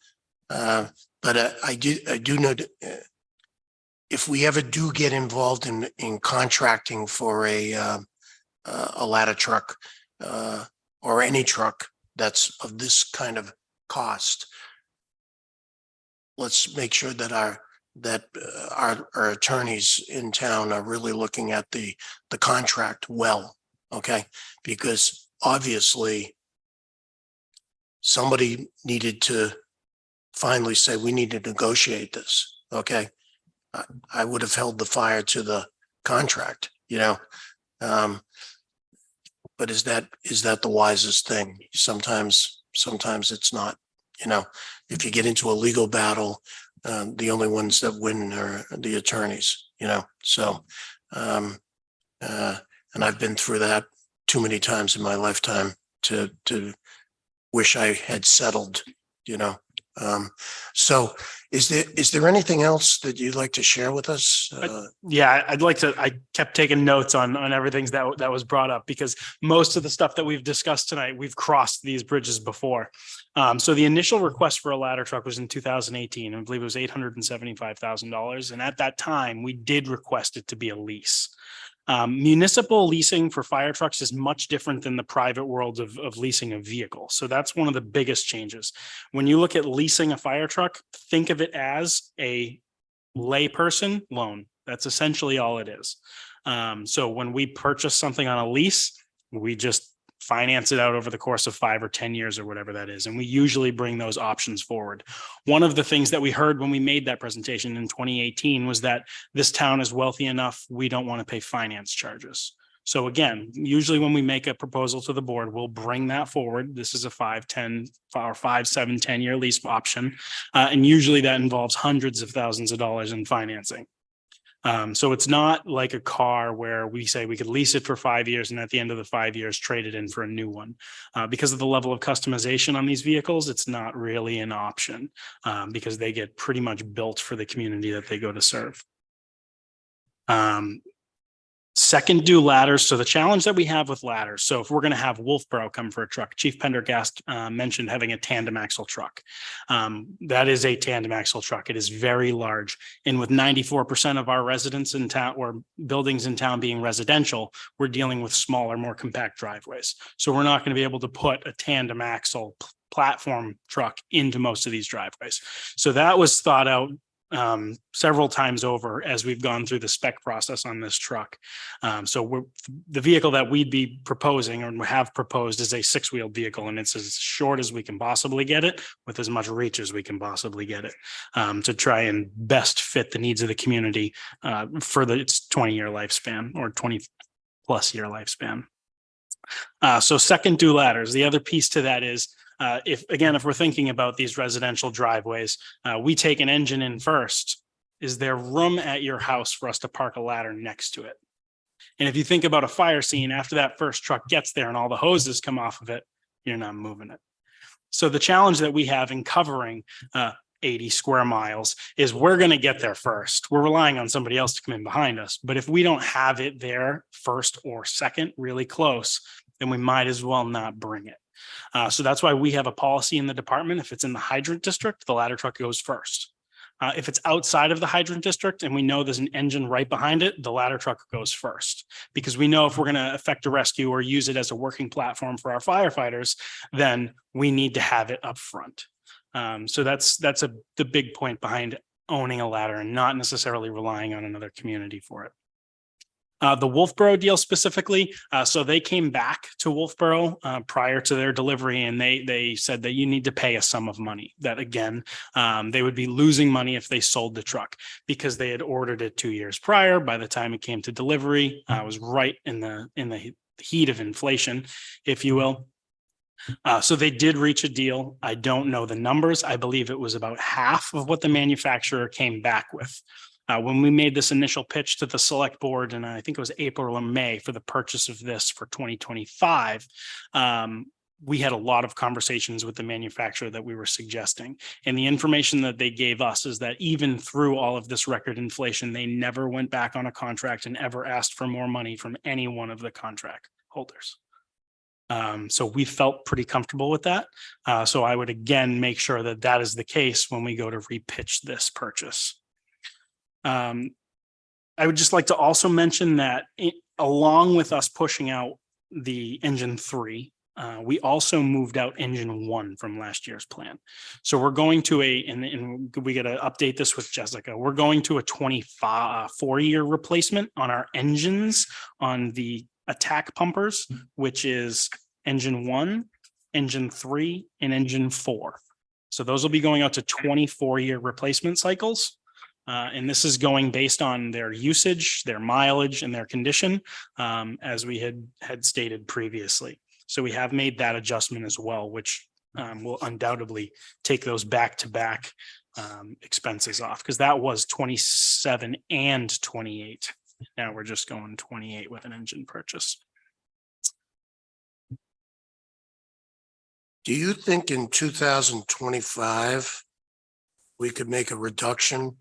I do know that if we ever do get involved in contracting for a ladder truck or any truck that's of this kind of cost, let's make sure that our attorneys in town are really looking at the contract well, okay? Because obviously somebody needed to finally say, we need to negotiate this, okay? I would have held the fire to the contract, you know? But is that the wisest thing? Sometimes it's not, you know, if you get into a legal battle, the only ones that win are the attorneys, you know, so, and I've been through that too many times in my lifetime to wish I had settled, you know. So is there anything else that you'd like to share with us? Yeah, I kept taking notes on everything that was brought up, because most of the stuff that we've discussed tonight, we've crossed these bridges before. So the initial request for a ladder truck was in 2018. I believe it was $875,000. And at that time, we did request it to be a lease. Municipal leasing for fire trucks is much different than the private world of leasing a vehicle. So that's one of the biggest changes. When you look at leasing a fire truck, think of it as a layperson loan. That's essentially all it is. So when we purchase something on a lease, we just finance it out over the course of 5 or 10 years or whatever that is. And we usually bring those options forward. One of the things that we heard when we made that presentation in 2018 was that this town is wealthy enough, we don't want to pay finance charges. So again, usually when we make a proposal to the board, we'll bring that forward. This is a 5, 10 or 5, 7, 10-year lease option. And usually that involves hundreds of thousands of dollars in financing. So it's not like a car where we say we could lease it for 5 years and at the end of the 5 years, trade it in for a new one. Because of the level of customization on these vehicles, it's not really an option because they get pretty much built for the community that they go to serve. Second, do ladders. So the challenge that we have with ladders. So if we're going to have Wolfboro come for a truck, Chief Pendergast mentioned having a tandem axle truck. That is a tandem axle truck. It is very large. And with 94% of our residents in town or buildings in town being residential, we're dealing with smaller, more compact driveways. So we're not going to be able to put a tandem axle platform truck into most of these driveways. So that was thought out several times over as we've gone through the spec process on this truck. So the vehicle that we'd be proposing or have proposed is a 6-wheeled vehicle, and it's as short as we can possibly get it with as much reach as we can possibly get it to try and best fit the needs of the community for its 20-year lifespan or 20+ year lifespan. So second, do ladders. The other piece to that is if we're thinking about these residential driveways, we take an engine in first. Is there room at your house for us to park a ladder next to it? And if you think about a fire scene, after that first truck gets there and all the hoses come off of it, you're not moving it. So the challenge that we have in covering 80 square miles is we're going to get there first. We're relying on somebody else to come in behind us. But if we don't have it there first or second, really close, then we might as well not bring it. So that's why we have a policy in the department. If it's in the hydrant district, the ladder truck goes first. If it's outside of the hydrant district and we know there's an engine right behind it, the ladder truck goes first. Because we know if we're going to effect a rescue or use it as a working platform for our firefighters, then we need to have it up front. So that's the big point behind owning a ladder and not necessarily relying on another community for it. The Wolfboro deal specifically, so they came back to Wolfboro prior to their delivery, and they said that you need to pay a sum of money. That again, they would be losing money if they sold the truck because they had ordered it 2 years prior. By the time it came to delivery, it was right in the heat of inflation, if you will. So they did reach a deal. I don't know the numbers. I believe it was about half of what the manufacturer came back with. When we made this initial pitch to the select board, and I think it was April or May for the purchase of this for 2025, we had a lot of conversations with the manufacturer that we were suggesting. And the information that they gave us is that even through all of this record inflation, they never went back on a contract and ever asked for more money from any one of the contract holders. So we felt pretty comfortable with that. So I would again make sure that that is the case when we go to repitch this purchase. I would just like to also mention that along with us pushing out the engine 3, we also moved out engine 1 from last year's plan. So we're going to and we got to update this with Jessica. We're going to a 24-year replacement on our engines on the attack pumpers, which is engine 1, engine 3, and engine 4. So those will be going out to 24-year replacement cycles. And this is going based on their usage, their mileage, and their condition, as we had stated previously. So we have made that adjustment as well, which will undoubtedly take those back-to-back expenses off, because that was 27 and 28. Now we're just going 28 with an engine purchase. Do you think in 2025, we could make a reduction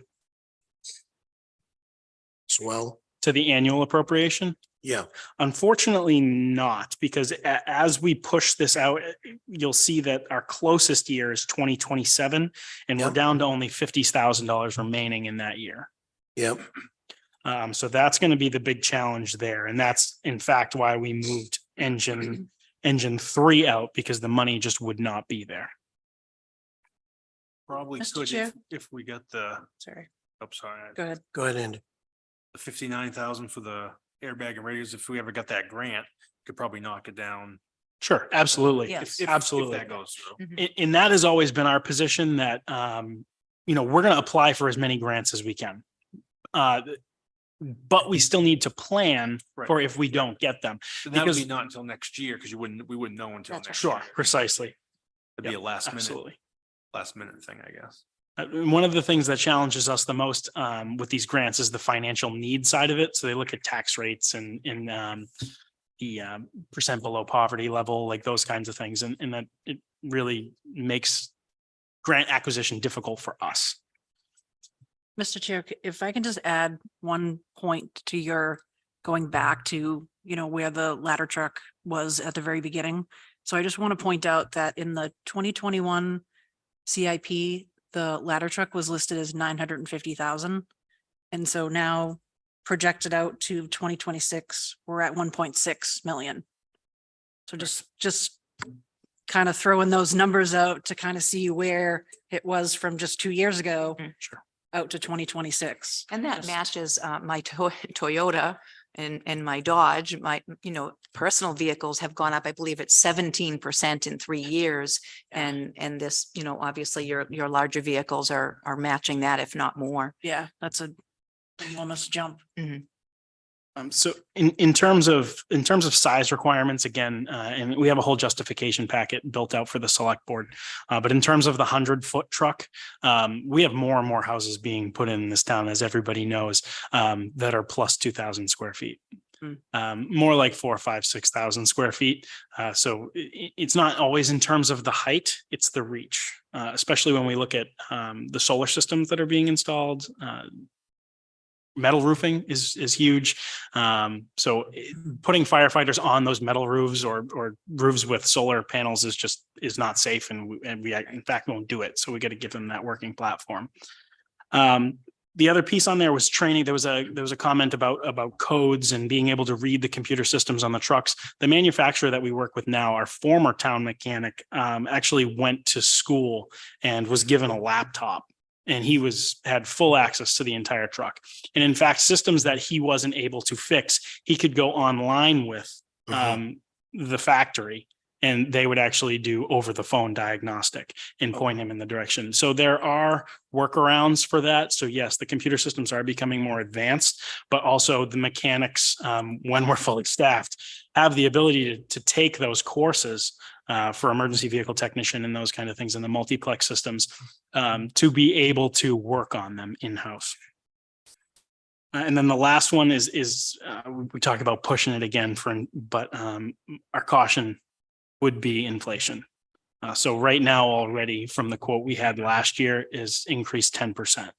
as well? To the annual appropriation? Yeah. Unfortunately not, because as we push this out, you'll see that our closest year is 2027, and we're Yep. down to only $50,000 remaining in that year. Yep. So that's going to be the big challenge there. And that's in fact why we moved engine 3 out, because the money just would not be there. Probably Mr. could Chair? if we got the, Sorry, sorry, go ahead. Go ahead, Andy. the 59,000 for the airbag and radios. If we ever got that grant, could probably knock it down. Sure, absolutely. Yes. If Absolutely. that goes through. And that has always been our position that, we're going to apply for as many grants as we can. but we still need to plan Right. for if we don't get them. And that'll be because- not until next year, because we wouldn't know until That's next Sure, year. precisely. It'd be a Absolutely. last minute thing, I guess. One of the things that challenges us the most with these grants is the financial need side of it. So they look at tax rates and the percent below poverty level, like those kinds of things. And that it really makes grant acquisition difficult for us. Mr. Chair, if I can just add one point to your going back to, where the ladder truck was at the very beginning. So I just want to point out that in the 2021 CIP, the ladder truck was listed as 950,000. And so now projected out to 2026, we're at 1.6 million. So just kind of throwing those numbers out to kind of see where it was from just 2 years ago. Sure. Out to 2026. And that Just- matches my Toyota and my Dodge. My, personal vehicles have gone up, I believe it's 17% in 3 years. And this, obviously your larger vehicles are matching that, if not more. Yeah, that's an enormous jump. So in terms of size requirements, again, and we have a whole justification packet built out for the select board. But in terms of the 100-foot truck, we have more and more houses being put in this town, as everybody knows, that are plus 2,000 square feet. More like 4,000, 5,000, 6,000 square feet. So it's not always in terms of the height, it's the reach, especially when we look at the solar systems that are being installed. Metal roofing is huge. So putting firefighters on those metal roofs or roofs with solar panels is not safe. And we in fact won't do it. So we got to give them that working platform. The other piece on there was training. There was a comment about codes and being able to read the computer systems on the trucks. The manufacturer that we work with now, our former town mechanic, actually went to school and was given a laptop. And he had full access to the entire truck. And in fact, systems that he wasn't able to fix, he could go online with the factory, and they would actually do over the phone diagnostic and point him in the direction. So there are workarounds for that. So yes, the computer systems are becoming more advanced, but also the mechanics, when we're fully staffed, have the ability to take those courses for emergency vehicle technician and those kind of things in the multiplex systems to be able to work on them in-house. And then the last one is we talk about pushing it again but our caution would be inflation. So right now already from the quote we had last year is increased 10%.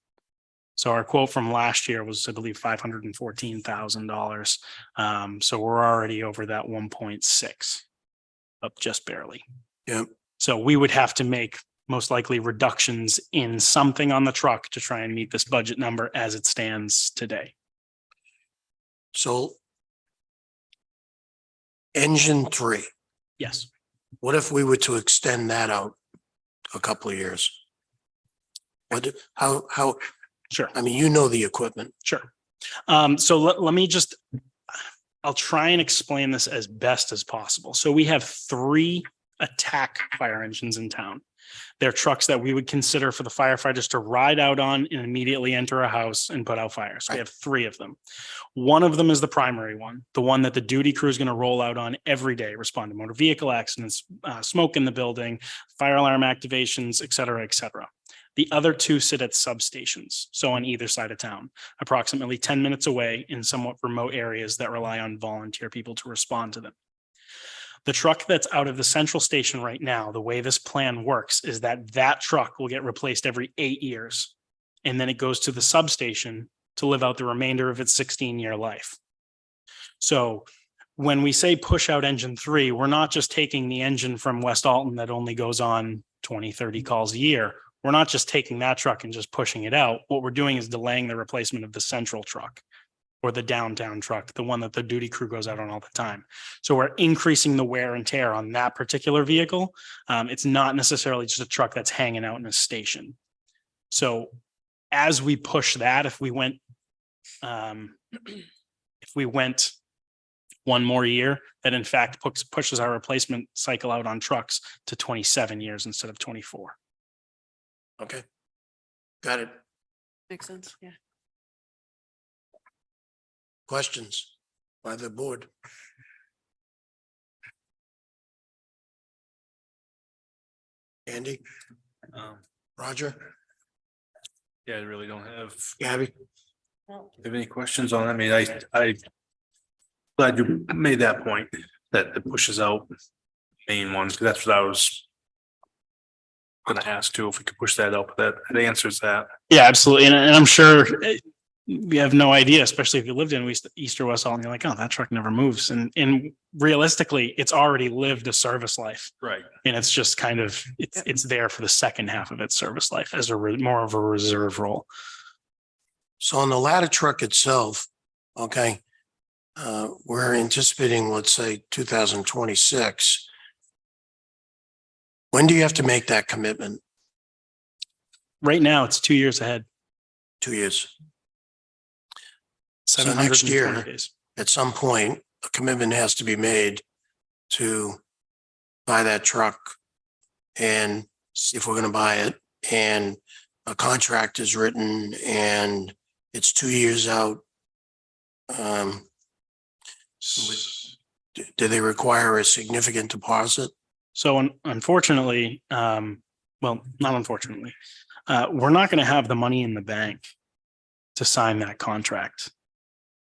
So our quote from last year was, I believe, $514,000. So we're already over that 1.6. Up just barely. Yeah. So we would have to make most likely reductions in something on the truck to try and meet this budget number as it stands today. So engine 3, Yes. what if we were to extend that out a couple of years? How, Sure. I mean, the equipment. Sure. So let me just, I'll try and explain this as best as possible. So we have 3 attack fire engines in town. They're trucks that we would consider for the firefighters to ride out on and immediately enter a house and put out fires. We have 3 of them. One of them is the primary one, the one that the duty crew is going to roll out on every day, respond to motor vehicle accidents, smoke in the building, fire alarm activations, et cetera, et cetera. The other 2 sit at substations, so on either side of town, approximately 10 minutes away in somewhat remote areas that rely on volunteer people to respond to them. The truck that's out of the central station right now, the way this plan works is that truck will get replaced every 8 years. And then it goes to the substation to live out the remainder of its 16-year life. So when we say push out engine 3, we're not just taking the engine from West Alton that only goes on 20, 30 calls a year. We're not just taking that truck and just pushing it out. What we're doing is delaying the replacement of the central truck or the downtown truck, the one that the duty crew goes out on all the time. So we're increasing the wear and tear on that particular vehicle. It's not necessarily just a truck that's hanging out in a station. So as we push that, if we went one more year, that in fact pushes our replacement cycle out on trucks to 27 years instead of 24. Okay. Got it. Makes sense. Yeah. Questions by the board? Andy, Roger, Yeah, I really don't have Gabby? have any questions on it. I mean, I glad you made that point, that it pushes out main ones, because that's what I was gonna ask too, if we could push that out, but that answers that. Yeah, absolutely. And I'm sure we have no idea, especially if you lived in East or West Alton, you're like, oh, that truck never moves. And realistically, it's already lived a service life. Right. And it's just kind of, it's there for the second half of its service life as more of a reserve role. So on the ladder truck itself, okay, we're anticipating, let's say, 2026. When do you have to make that commitment? Right now, it's 2 years ahead, 2 years. So 720 next year, days. at some point, a commitment has to be made to buy that truck and see if we're going to buy it. And a contract is written and it's 2 years out. Do they require a significant deposit? So unfortunately, well, not unfortunately, we're not going to have the money in the bank to sign that contract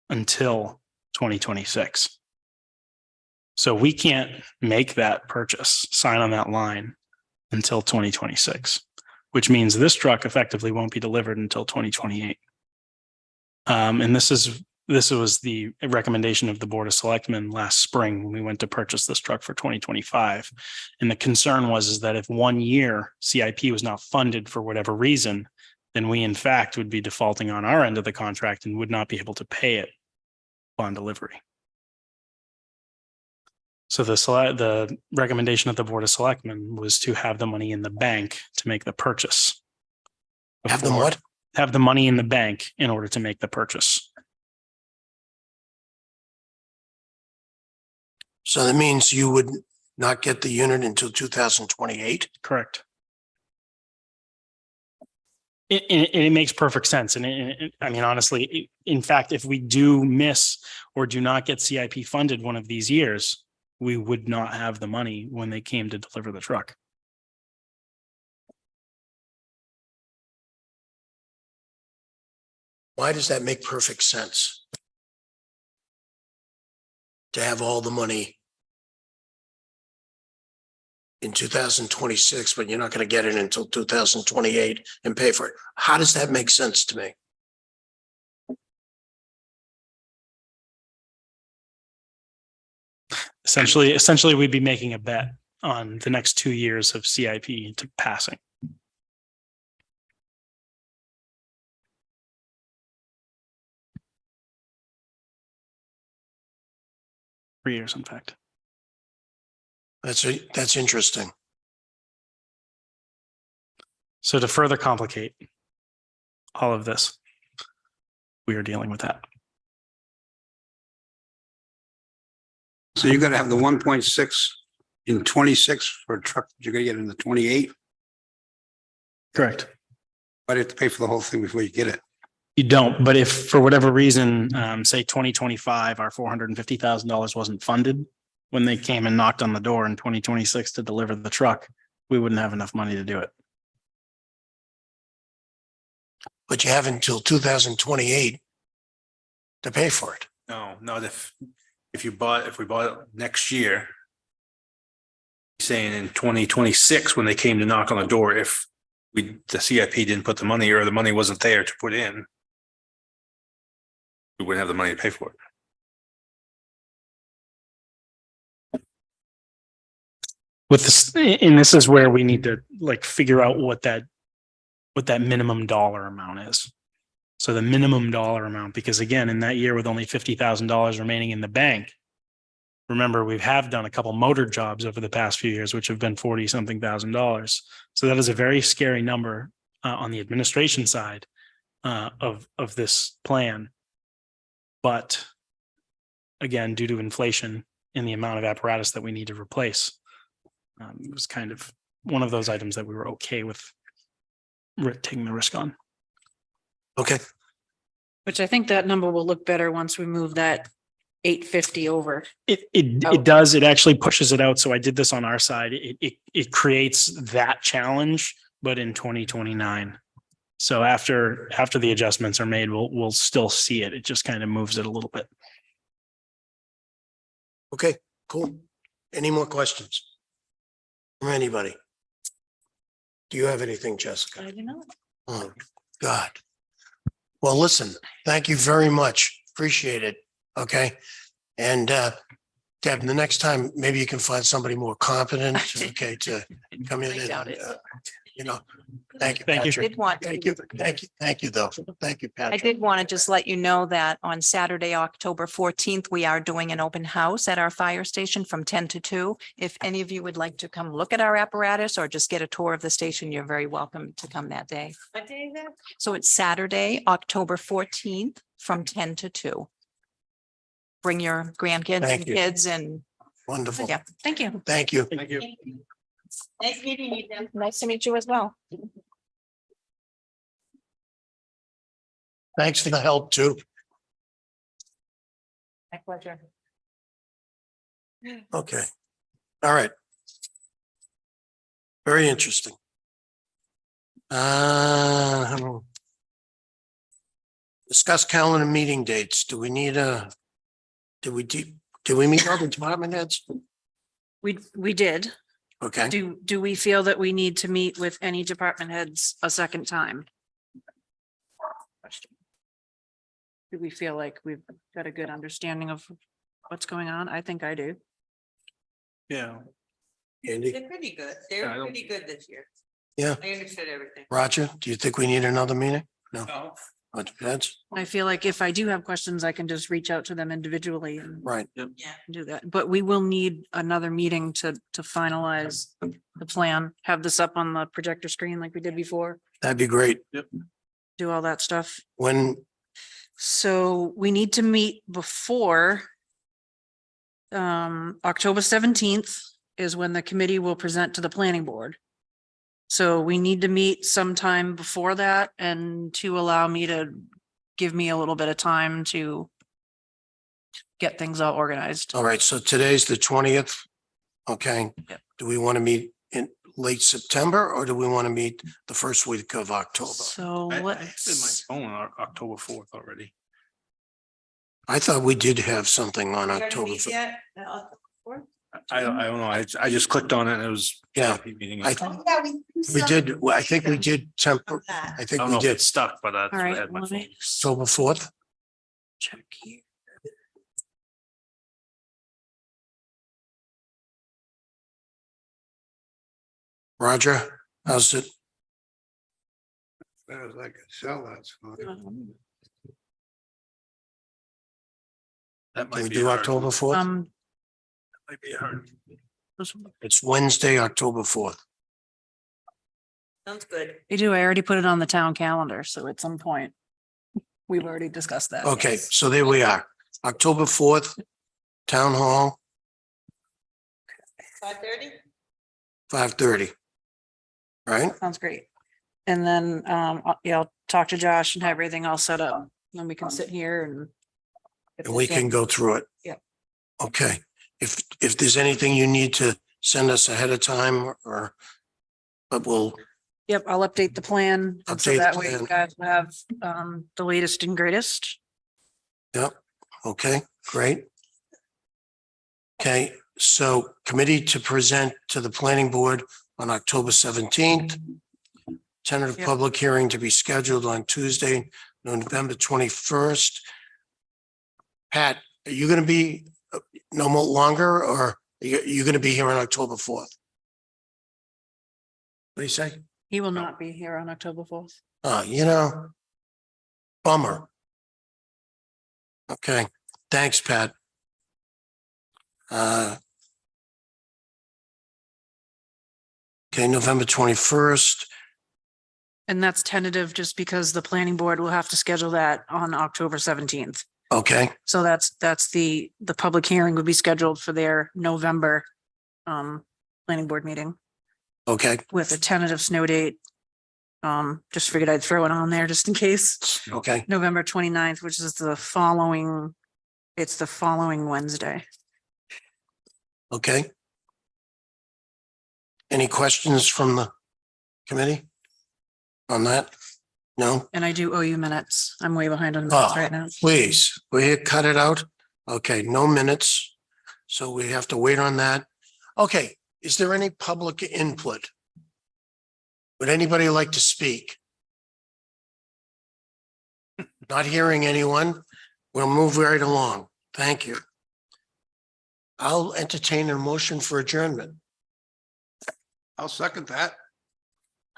until 2026. So we can't make that purchase, sign on that line until 2026, which means this truck effectively won't be delivered until 2028. And this was the recommendation of the Board of Selectmen last spring when we went to purchase this truck for 2025. And the concern was that if 1 year CIP was not funded for whatever reason, then we in fact would be defaulting on our end of the contract and would not be able to pay it upon delivery. So the recommendation of the Board of Selectmen was to have the money in the bank to make the purchase. Have them what? Have the money in the bank in order to make the purchase. So that means you would not get the unit until 2028? Correct. It makes perfect sense. And I mean, honestly, in fact, if we do miss or do not get CIP funded one of these years, we would not have the money when they came to deliver the truck. Why does that make perfect sense? To have all the money in 2026, but you're not going to get it until 2028 and pay for it. How does that make sense to me? Essentially, we'd be making a bet on the next 2 years of CIP to passing. Three years, in fact. That's interesting. So to further complicate all of this, we are dealing with that. So you're gonna have the 1.6 in 26 for a truck, you're gonna get in the 28, Correct. but you have to pay for the whole thing before you get it. You don't, but if for whatever reason, say 2025, our $450,000 wasn't funded when they came and knocked on the door in 2026 to deliver the truck, we wouldn't have enough money to do it. But you have until 2028 to pay for it. No, not if we bought it next year. Saying in 2026, when they came to knock on the door, if the CIP didn't put the money or the money wasn't there to put in, we wouldn't have the money to pay for it. With this, and this is where we need to like figure out what that minimum dollar amount is. So the minimum dollar amount, because again, in that year with only $50,000 remaining in the bank, remember we have done a couple motor jobs over the past few years, which have been $40-something thousand. So that is a very scary number on the administration side of this plan. But again, due to inflation and the amount of apparatus that we need to replace, it was kind of one of those items that we were okay with taking the risk on. Okay. Which I think that number will look better once we move that 850 over. It does, it actually pushes it out. So I did this on our side. It creates that challenge, but in 2029. So after the adjustments are made, we'll still see it. It just kind of moves it a little bit. Okay, cool. Any more questions? From anybody? Do you have anything, Jessica? I don't know. Oh, God. Well, listen, thank you very much. Appreciate it. Okay. And Deb, the next time, maybe you can find somebody more competent, okay, to come in I doubt and, it. you know, thank you. Thank you. Patrick. Did want, Thank you. Thank you, though. Thank you, I Patrick. did want to just let you know that on Saturday, October 14th, we are doing an open house at our fire station from 10 to 2. If any of you would like to come look at our apparatus or just get a tour of the station, you're very welcome to come that day. What day is that? So it's Saturday, October 14th from 10 to 2. Bring your grandkids Thank and you. kids and, Wonderful. yeah, thank you. Thank you. Thank you. Nice meeting you. Deb. Nice to meet you as well. Thanks for the help too. My pleasure. Okay. All right. Very interesting. Discuss calendar meeting dates. Do we need do we meet all the department heads? We did. Okay, Do we feel that we need to meet with any department heads a second time? Do we feel like we've got a good understanding of what's going on? I think I do. Yeah. Andy, They're pretty good. Yeah, I They're don't- pretty good this year. Yeah. I understood everything. Roger, do you think we need another meeting? No. It depends. I feel like if I do have questions, I can just reach out to them individually and Right. Yeah. do that. But we will need another meeting to finalize the plan, have this up on the projector screen like we did before, That'd be great. do all that stuff. When, So we need to meet before October 17th is when the committee will present to the planning board. So we need to meet sometime before that and to allow me to give me a little bit of time to get things all organized. all right, so today's the 20th. Okay. Yep. Do we want to meet in late September or do we want to meet the first week of October? So I have it in my let's, phone on October 4th already. I thought we did have something on You gonna October. meet yet? Fourth? I don't know. I just clicked on it and it was. Yeah. CIP meeting. I- Oh, yeah, We did, well, I think we did Of I that. think don't we know if did it's stuck, but that's all what I right, had my let phone. me October 4th. check here. Roger, how's it? As I could sell that. fine. That Can we might be do hard. October 4th? Might be hard. It's Wednesday, October 4th. Sounds good. You do, I already put it on the town calendar, so at some point, we've already discussed that. Okay, so there we are. October 4th, Town Hall, 5:30? 5:30. Right? Sounds great. And then, yeah, I'll talk to Josh and have everything all set up. Then we can sit here and. And we can go through it. Yeah. Okay, if there's anything you need to send us ahead of time or, but we'll, Yep, I'll update the plan. And so Update the that way you plan. guys will have, the latest and greatest. okay, great. Okay, so committee to present to the planning board on October 17th. Tentative Yep. public hearing to be scheduled on Tuesday, November 21st. Pat, are you going to be no more longer or are you going to be here on October 4th? What do you say? He will not be here on October 4th. You know, bummer. Okay, thanks, Pat. Okay, November 21st. And that's tentative just because the planning board will have to schedule that on October 17th. Okay, So that's the public hearing would be scheduled for their November planning board meeting okay, with a tentative snow date Just figured I'd throw it on there just in case. Okay, November 29th, which is it's the following Wednesday. okay. Any questions from the committee on that? No? And I do owe you minutes. I'm way behind on minutes Oh, right now. please, will you cut it out? Okay, no minutes. So we have to wait on that. Okay, is there any public input? Would anybody like to speak? Not hearing anyone. We'll move right along. Thank you. I'll entertain a motion for adjournment. I'll second that.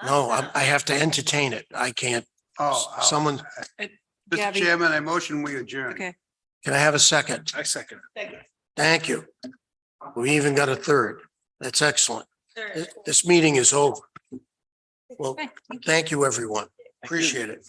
No, I have to entertain it. I can't. Someone, Mr. Gabby. Chairman, I motion we adjourn. Okay. can I have a second? I second. Thank you. We even got a third. That's excellent. This meeting is over. Well, Okay. thank you, everyone. Appreciate it.